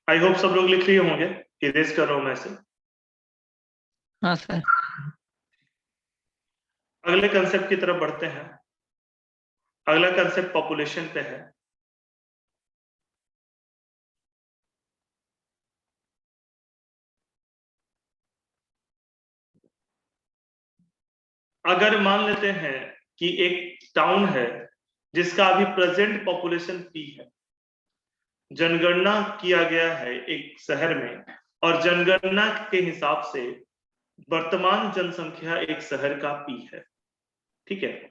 आई होप सब लोग लिख लिए होंगे, इरेज कर रहा हूं मैं इसे। हाँ सर। अगले कंसेप्ट की तरफ बढ़ते हैं। अगला कंसेप्ट पॉपुलेशन पे है। अगर मान लेते हैं कि एक टाउन है जिसका अभी प्रेजेंट पॉपुलेशन P है, जनगणना किया गया है एक शहर में, और जनगणना के हिसाब से वर्तमान जनसंख्या एक शहर का P है, ठीक है,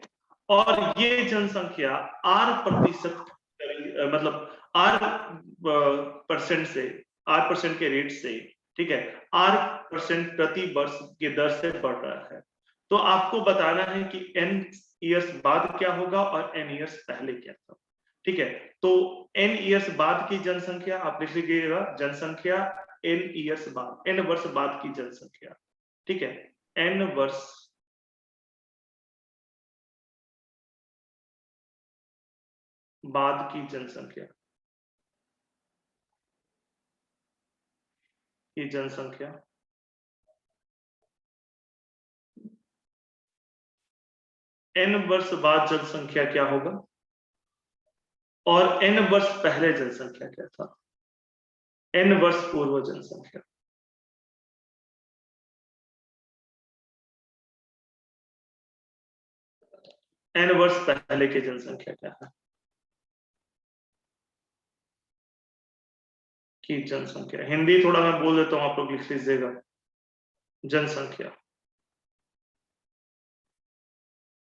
और ये जनसंख्या R% मतलब R% के रेट से, ठीक है, R% प्रति वर्ष के दर से बढ़ रहा है। तो आपको बताना है कि n ईयर्स बाद क्या होगा और n ईयर्स पहले क्या था, ठीक है। तो n ईयर्स बाद की जनसंख्या आप लिख लीजिएगा, जनसंख्या n ईयर्स बाद, n वर्ष बाद की जनसंख्या, ठीक है, n वर्ष बाद की जनसंख्या, की जनसंख्या n वर्ष बाद जनसंख्या क्या होगा और n वर्ष पहले जनसंख्या क्या था, n वर्ष पूर्व जनसंख्या। n वर्ष पहले की जनसंख्या क्या है, की जनसंख्या। हिंदी थोड़ा मैं बोल देता हूं, आप लोग लिख लीजिएगा, जनसंख्या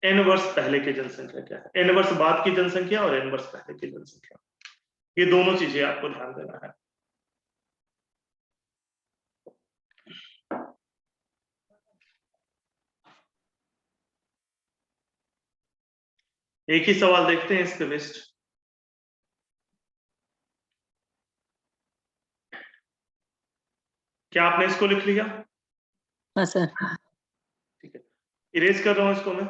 n वर्ष पहले की जनसंख्या क्या है, n वर्ष बाद की जनसंख्या और n वर्ष पहले की जनसंख्या, ये दोनों चीजें आपको ध्यान देना है। एक ही सवाल देखते हैं इसके लिस्ट। क्या आपने इसको लिख लिया? हाँ सर। ठीक है, इरेज कर रहा हूं इसको मैं।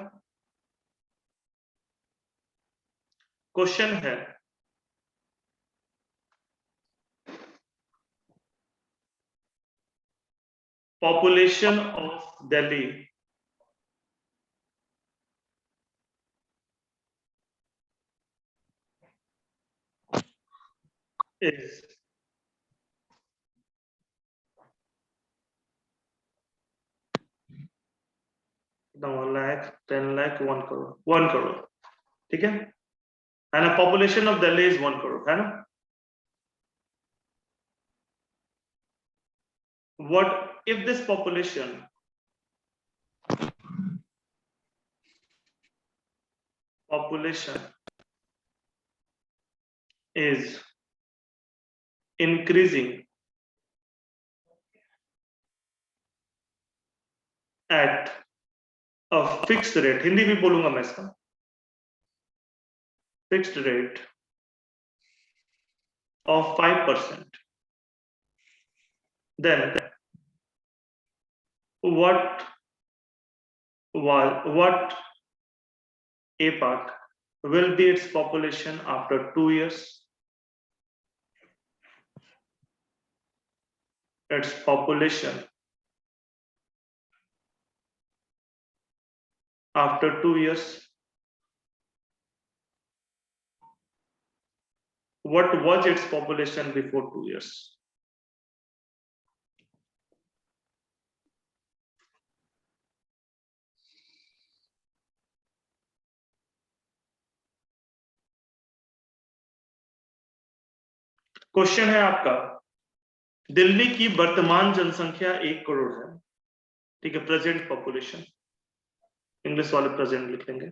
क्वेश्चन है, population of Delhi is 1 lakh, 10 lakh, 1 crore, 1 crore, ठीक है, and a population of Delhi is 1 crore, है ना। What if this population is increasing at a fixed rate, Hindi भी बोलूंगा मैं इसका, fixed rate of 5%, then what a part will be its population after 2 years? Its population after 2 years, what was its population before 2 years? Question है आपका, दिल्ली की वर्तमान जनसंख्या 1 करोड़ है, ठीक है, प्रेजेंट पॉपुलेशन, इंग्लिश वाले प्रेजेंट लिख लेंगे।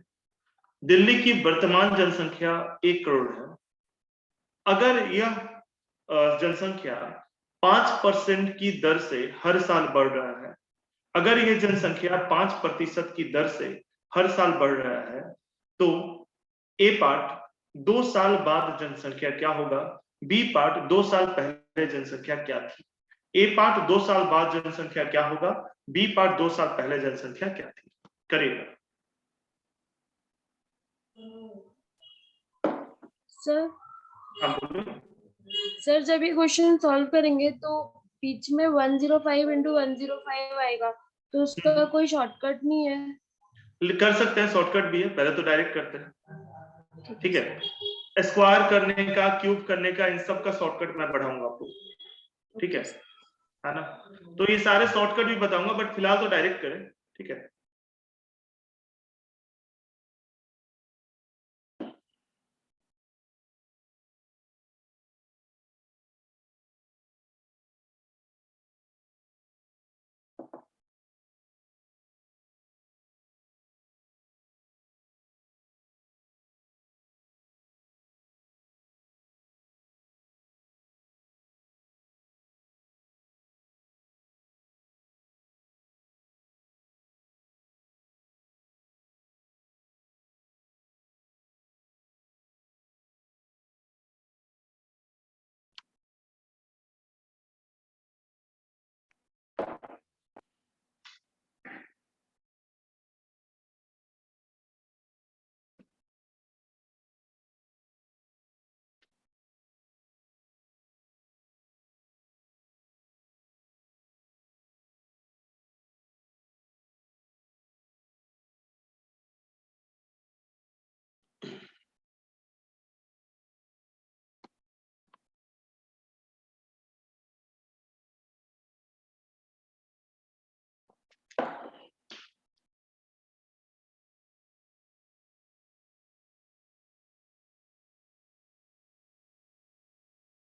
दिल्ली की वर्तमान जनसंख्या 1 करोड़ है। अगर यह जनसंख्या 5% की दर से हर साल बढ़ रहा है, अगर यह जनसंख्या 5% की दर से हर साल बढ़ रहा है, तो ए पार्ट 2 साल बाद जनसंख्या क्या होगा, बी पार्ट 2 साल पहले जनसंख्या क्या थी। ए पार्ट 2 साल बाद जनसंख्या क्या होगा, बी पार्ट 2 साल पहले जनसंख्या क्या थी, करेगा। सर हाँ बोलो। सर जब ये क्वेश्चन सॉल्व करेंगे तो बीच में 105 into 105 आएगा, तो उसका कोई शॉर्टकट नहीं है? कर सकते हैं, शॉर्टकट भी है, पहले तो डायरेक्ट करते हैं, ठीक है। स्क्वायर करने का, क्यूब करने का, इन सब का शॉर्टकट मैं पढ़ाऊंगा आपको, ठीक है ना। तो ये सारे शॉर्टकट भी बताऊंगा, बट फिलहाल तो डायरेक्ट करें, ठीक है।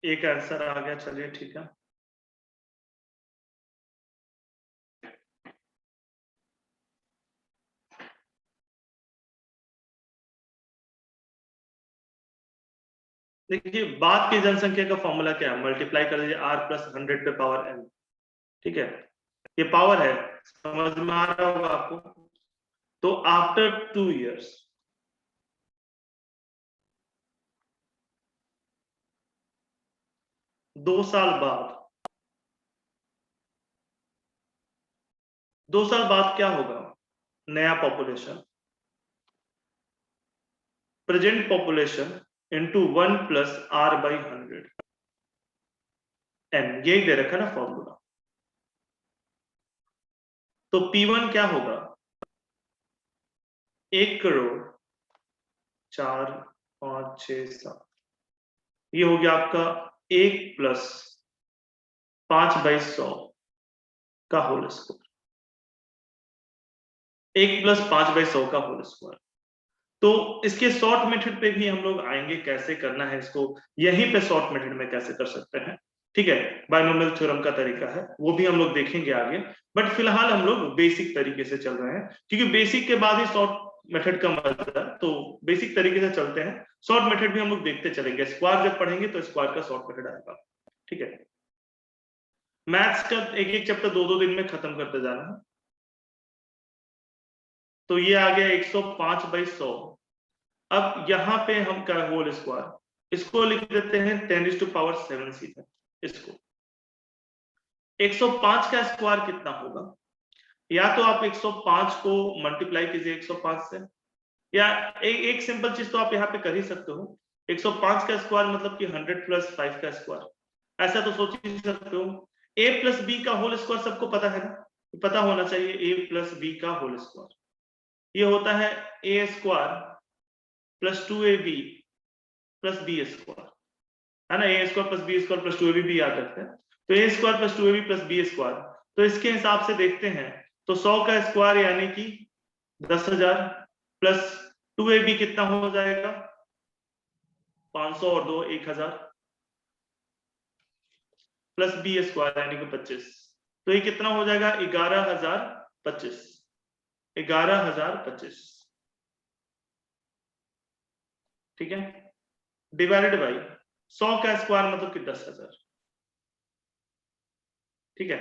एक आंसर आ गया, चलिए ठीक है। देखिए बाद की जनसंख्या का फॉर्मूला क्या है, मल्टीप्लाई कर लीजिए r प्लस 100 पे पावर n, ठीक है, ये पावर है, समझ में आ रहा होगा आपको। तो आफ्टर 2 years, दो साल बाद क्या होगा, नया population, present population into 1 plus r by 100 n, ये दे रखा ना फॉर्मूला। तो P1 क्या होगा, 1 करोड़ 4 5 6 7, ये हो गया आपका 1 प्लस 5/100 का होल स्क्वायर, 1 प्लस 5/100 का होल स्क्वायर। तो इसके शॉर्ट मेथड पे भी हम लोग आएंगे, कैसे करना है इसको, यहीं पे शॉर्ट मेथड में कैसे कर सकते हैं, ठीक है, बायनोमियल थ्योरम का तरीका है, वो भी हम लोग देखेंगे आगे। बट फिलहाल हम लोग बेसिक तरीके से चल रहे हैं, क्योंकि बेसिक के बाद ही शॉर्ट मेथड का मजा है, तो बेसिक तरीके से चलते हैं। शॉर्ट मेथड भी हम लोग देखते चलेंगे, स्क्वायर जब पढ़ेंगे तो स्क्वायर का शॉर्ट मेथड आएगा, ठीक है। मैथ्स का एक एक चैप्टर 2-2 दिन में खत्म करते जाना है। तो ये आ गया 105/100। अब यहाँ पे हम क्या, होल स्क्वायर, इसको लिख देते हैं 10⁻7 सीधा, इसको 105 का स्क्वायर कितना होगा, या तो आप 105 को मल्टीप्लाई कीजिए 105 से, या एक सिंपल चीज तो आप यहाँ पे कर ही सकते हो, 105 का स्क्वायर मतलब कि 100 + 5 का स्क्वायर, ऐसा तो सोच ही सकते हो। a + b का होल स्क्वायर सबको पता है ना, पता होना चाहिए, a + b का होल स्क्वायर ये होता है a² + 2ab + b², है ना, a² + b² + 2ab भी याद रखते हैं। तो a² + 2ab + b², तो इसके हिसाब से देखते हैं तो 100 का स्क्वायर यानी कि 10,000 प्लस 2ab कितना हो जाएगा, 500 और 2 1000 प्लस b² यानी कि 25, तो ये कितना हो जाएगा 11,025, 11,025, ठीक है, डिवाइडेड बाई 100 का स्क्वायर मतलब कि 10,000, ठीक है।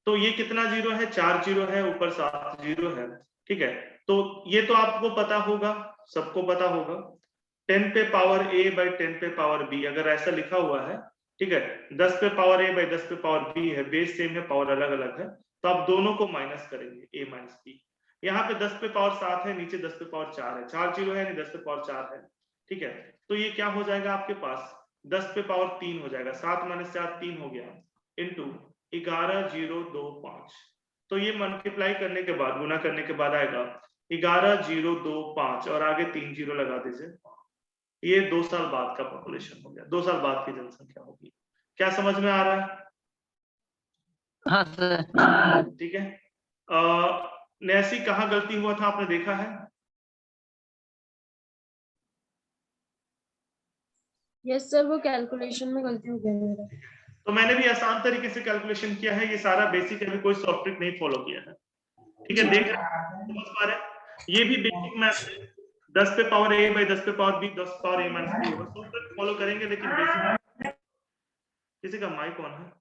तो ये कितना जीरो है, 4 जीरो है, ऊपर 7 जीरो है, ठीक है। तो ये तो आपको पता होगा, सबको पता होगा, 10 पे पावर a बाई 10 पे पावर b, अगर ऐसा लिखा हुआ है, ठीक है, 10 पे पावर a बाई 10 पे पावर b है, बेस सेम है, पावर अलग अलग है, तो आप दोनों को माइनस करेंगे, a माइनस b। यहाँ पे 10 पे पावर 7 है, नीचे 10 पे पावर 4 है, 4 जीरो है, 10 पे पावर 4 है, ठीक है। तो ये क्या हो जाएगा आपके पास, 10 पे पावर 3 हो जाएगा, 7 - 4 3 हो गया, इंटू 11,025। तो ये मल्टीप्लाई करने के बाद, गुना करने के बाद आएगा 11,025 और आगे 3 जीरो लगा दीजिए, ये 2 साल बाद का पॉपुलेशन हो गया, 2 साल बाद की जनसंख्या होगी। क्या समझ में आ रहा है? हाँ सर। ठीक है। नैसी कहाँ गलती हुआ था आपने देखा है? यस सर, वो कैलकुलेशन में गलती हो गई मेरा। तो मैंने भी आसान तरीके से कैलकुलेशन किया है, ये सारा बेसिक है, कोई सॉफ्ट ट्रिक नहीं फॉलो किया है, ठीक है। देख समझ पा रहे हैं, ये भी बेसिक मैथ है, 10 पे पावर a बाई 10 पे power b, 10 power a minus b होगा, सॉफ्ट ट्रिक फॉलो करेंगे, लेकिन बेसिक। किसी का माइक ऑन है?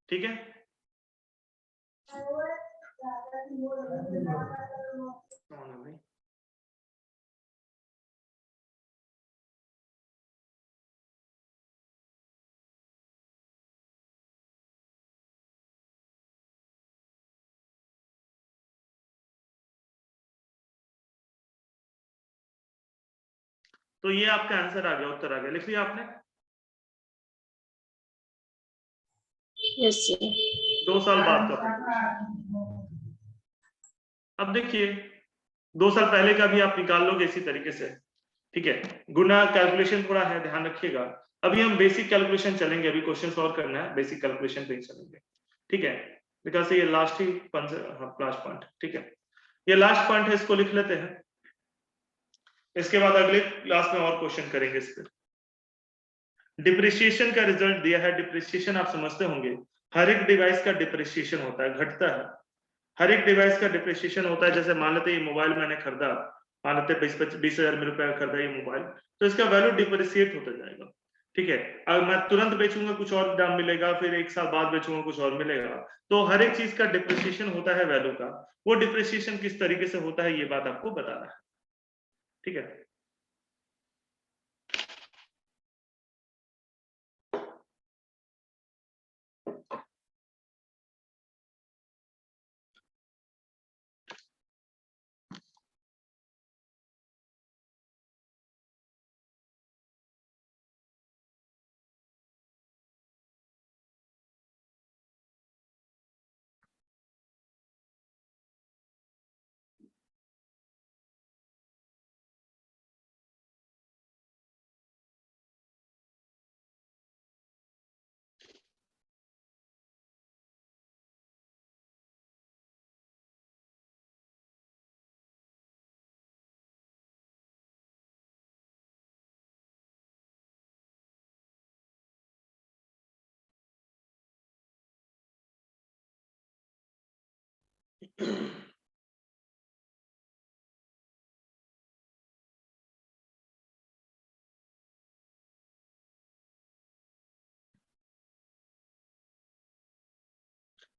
ठीक है, ऑन है भाई। तो ये आपका आंसर आ गया, उत्तर आ गया, लिख लिया आपने? Yes sir. 2 साल बाद का population। अब देखिए 2 साल पहले का भी आप निकाल लोगे इसी तरीके से, ठीक है। गुना कैलकुलेशन थोड़ा है, ध्यान रखिएगा। अभी हम बेसिक कैलकुलेशन चलेंगे, अभी क्वेश्चन सॉल्व करना है, बेसिक कैलकुलेशन पे ही चलेंगे, ठीक है, बिकॉज ये लास्ट ही लास्ट पॉइंट, ठीक है, ये लास्ट पॉइंट है, इसको लिख लेते हैं। इसके बाद अगले क्लास में और क्वेश्चन करेंगे इस पर। डिप्रिसिएशन का रिजल्ट दिया है। डिप्रिसिएशन आप समझते होंगे, हर एक डिवाइस का डिप्रिसिएशन होता है, घटता है। हर एक डिवाइस का डिप्रिसिएशन होता है। जैसे मान लेते ये मोबाइल मैंने खरीदा, मान लेते 20,000 में रुपया खरीदा ये मोबाइल, तो इसका वैल्यू डिप्रिसिएट होता जाएगा। ठीक है, अगर मैं तुरंत बेचूंगा कुछ और दाम मिलेगा, फिर एक साल बाद बेचूंगा कुछ और मिलेगा। तो हर एक चीज का डिप्रिसिएशन होता है वैल्यू का। वो डिप्रिसिएशन किस तरीके से होता है ये बात आपको बताना है। ठीक है,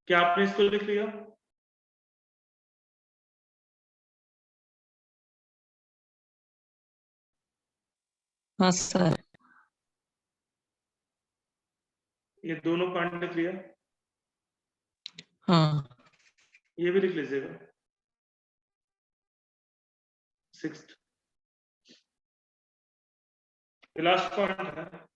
क्या आपने इसको लिख लिया? हाँ सर। ये दोनों पॉइंट लिख लिया? हाँ ये भी लिख लीजिएगा। 6th लास्ट पॉइंट है।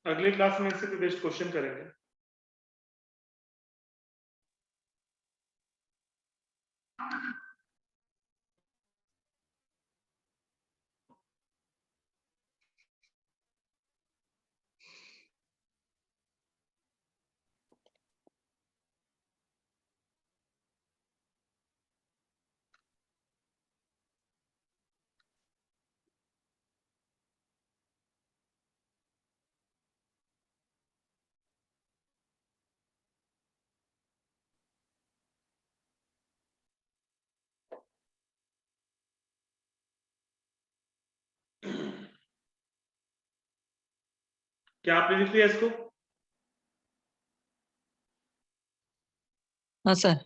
अगली क्लास में इससे भी बेस्ट क्वेश्चन करेंगे। क्या आपने लिख लिया इसको? हाँ सर।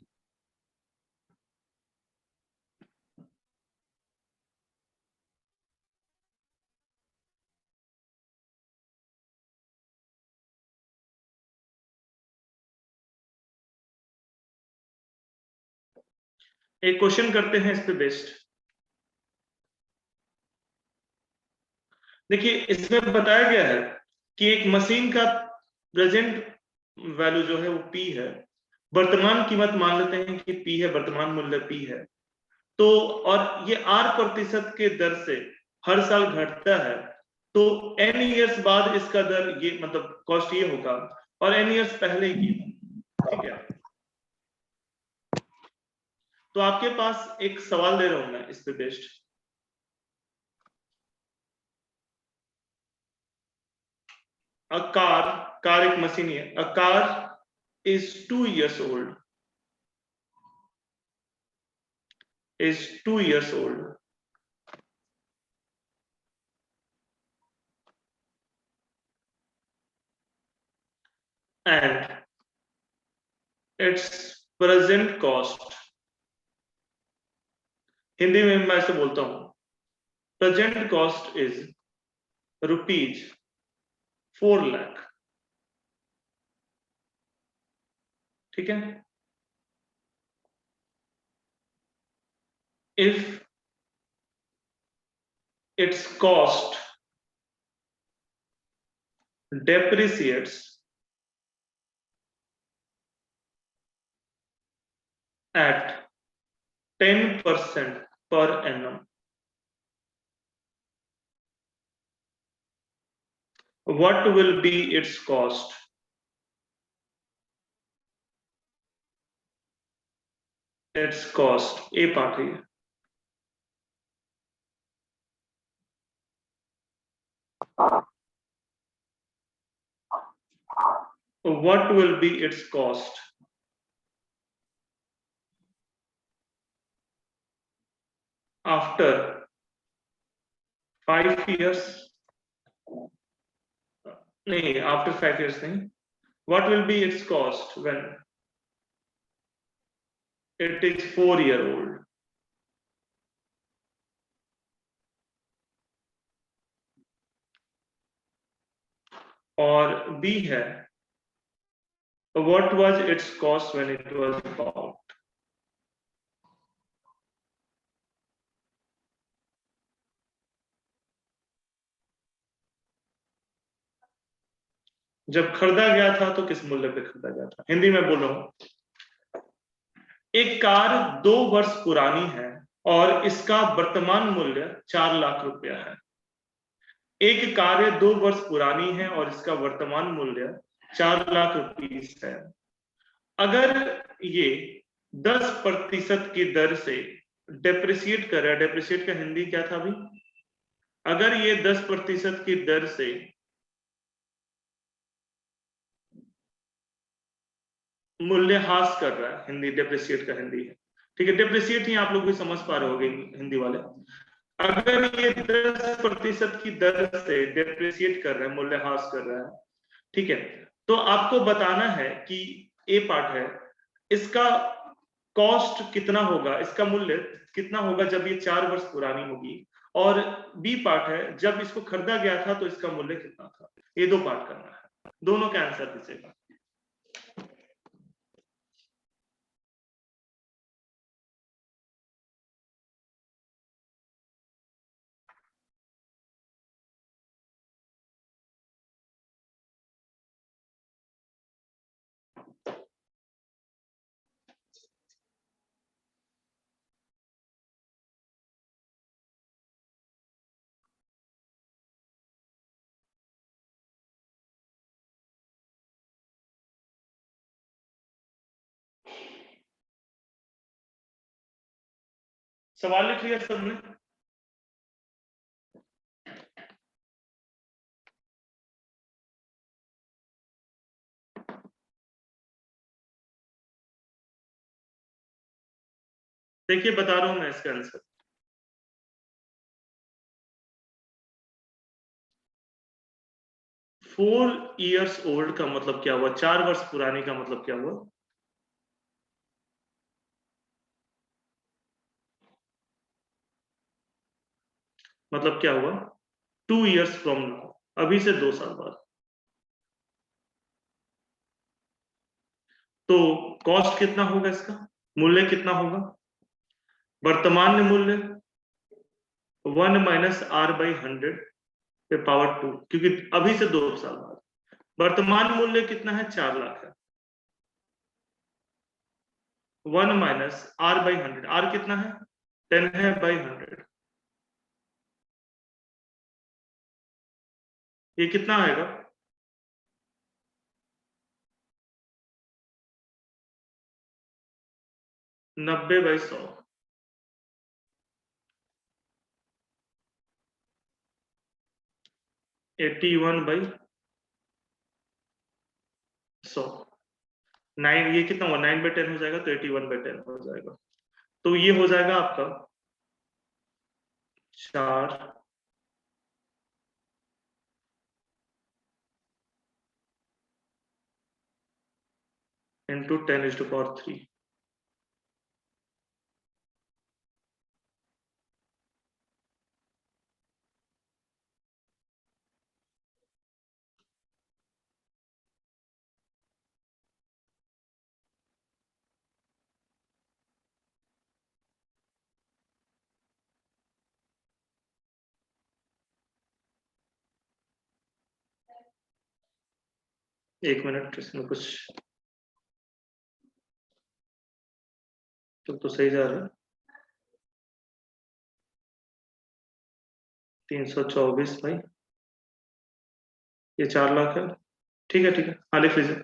एक क्वेश्चन करते हैं इस पे बेस्ड। देखिए इसमें बताया गया है कि एक मशीन का प्रेजेंट वैल्यू जो है वो P है, वर्तमान कीमत मान लेते हैं कि P है, वर्तमान मूल्य P है। तो और ये R% के दर से हर साल घटता है, तो n ईयर्स बाद इसका दर ये मतलब कॉस्ट ये होगा, और n ईयर्स पहले की। ठीक है, तो आपके पास एक सवाल दे रहा हूं मैं इस पे बेस्ड। A कार एक मशीन है। A car is 2 years old. Is 2 years old. And its present cost, Hindi में मैं ऐसे बोलता हूं, प्रेजेंट कॉस्ट इज ₹4 लाख। ठीक है, if its cost depreciates at 10% per annum, what will be its cost? Its cost, A part है. What will be its cost? After 5 years? नहीं, after 5 years नहीं. What will be its cost when it is 4-year-old? और B है, what was its cost when it was about? जब खरीदा गया था तो किस मूल्य पे खरीदा गया था? हिंदी में बोल रहा हूं. एक कार 2 वर्ष पुरानी है और इसका वर्तमान मूल्य 4 लाख रुपया है. एक कार 2 वर्ष पुरानी है और इसका वर्तमान मूल्य 4 लाख रुपीस है. अगर ये 10% की दर से डेप्रिसिएट कर रहा है, डेप्रिसिएट का हिंदी क्या था अभी? अगर ये 10% की दर से मूल्यह्रास कर रहा है, हिंदी डेप्रिसिएट का हिंदी है, ठीक है. डेप्रिसिएट ही आप लोग भी समझ पा रहे होंगे हिंदी वाले. अगर ये 10% की दर से डेप्रिसिएट कर रहा है, मूल्यह्रास कर रहा है, ठीक है, तो आपको बताना है कि ए पार्ट है, इसका कॉस्ट कितना होगा, इसका मूल्य कितना होगा जब ये 4 वर्ष पुरानी होगी, और बी पार्ट है, जब इसको खरीदा गया था तो इसका मूल्य कितना था. ये 2 पार्ट करना है, दोनों का आंसर दीजिएगा. सवाल लिख लिया सबने? देखिए बता रहा हूं मैं इसका आंसर. फोर ईयर्स ओल्ड का मतलब क्या हुआ? 4 वर्ष पुरानी का मतलब क्या हुआ? मतलब क्या हुआ? 2 years फ्रॉम नाउ, अभी से 2 साल बाद. तो कॉस्ट कितना होगा इसका, मूल्य कितना होगा? वर्तमान मूल्य 1 माइनस आर बाई 100 पे पावर 2, क्योंकि अभी से 2 साल बाद. वर्तमान मूल्य कितना है? 4 लाख है. 1 माइनस आर बाई 100, आर कितना है? 10 है बाई 100. ये कितना आएगा? 90 बाई 100. Eighty 81 by 100. 9, ये कितना हुआ? 9 बाई 10 हो जाएगा, तो 81 बाई 10 हो जाएगा. तो ये हो जाएगा आपका 4 into 10⁻3. एक मिनट, इसमें कुछ तो सही जा रहा है। 324 भाई, ये 4 लाख है। ठीक है, ठीक है, हाँ लिख लीजिए।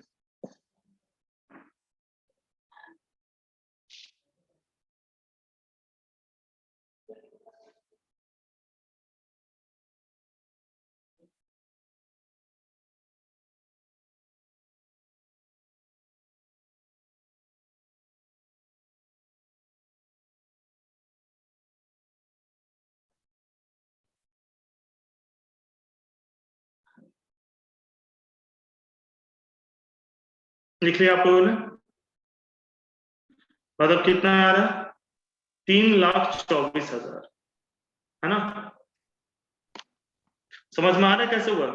लिख लिया आप लोगों ने? मतलब कितना आ रहा है? 3,24,000, है ना? समझ में आ रहा है कैसे हुआ?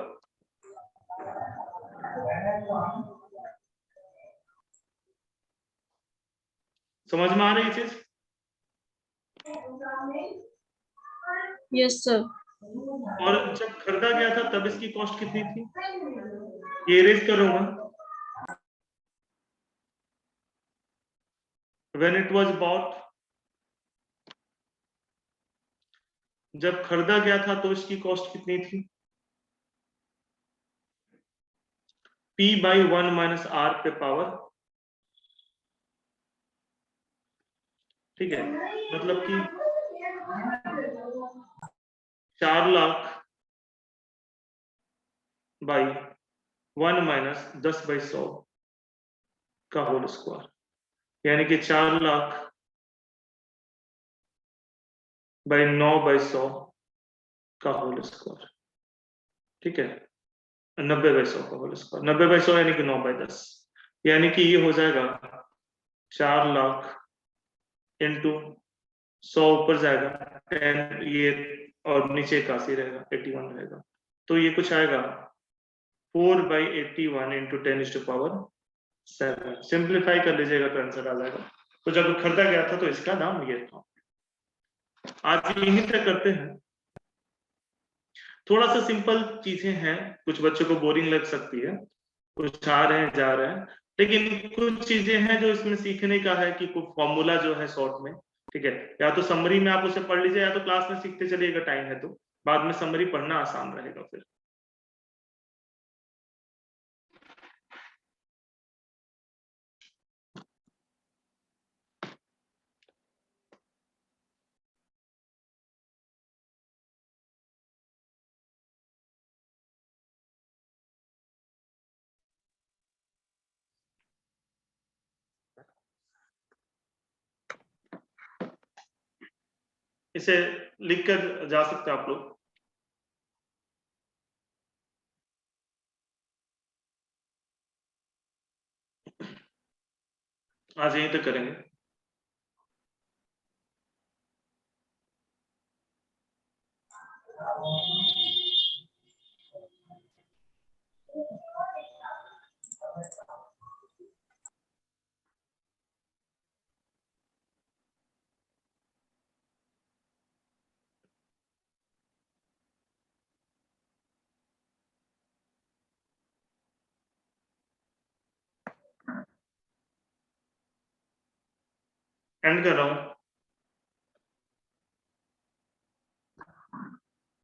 समझ में आ रही है ये चीज? Yes sir. और जब खरीदा गया था तब इसकी कॉस्ट कितनी थी? ये रेज करूंगा। When it was bought, जब खरीदा गया था तो इसकी कॉस्ट कितनी थी? P/1 माइनस R पे पावर, ठीक है, मतलब कि 4 लाख बाई 1 माइनस 10/100 का होल स्क्वायर, यानी कि 4 लाख बाई 9/100 का होल स्क्वायर, ठीक है, 90/100 का होल स्क्वायर, 90/100 यानी कि 9/10, यानी कि ये हो जाएगा 4 लाख इंटू 100 ऊपर जाएगा 10, ये और नीचे 81 रहेगा, 81 रहेगा, तो ये कुछ आएगा 4/81 इंटू 10⁻7। सिंप्लीफाई कर लीजिएगा तो आंसर आ जाएगा। तो जब खरीदा गया था तो इसका दाम ये था। आज यहीं तक करते हैं। थोड़ा सा सिंपल चीजें हैं, कुछ बच्चों को बोरिंग लग सकती है, कुछ आ रहे हैं जा रहे हैं, लेकिन कुछ चीजें हैं जो इसमें सीखने का है कि कुछ फॉर्मूला जो है शॉर्ट में, ठीक है, या तो समरी में आप उसे पढ़ लीजिए या तो क्लास में सीखते चलिएगा, टाइम है तो बाद में समरी पढ़ना आसान रहेगा फिर। इसे लिखकर जा सकते हैं आप लोग। आज यहीं तक करेंगे। एंड कर रहा हूं।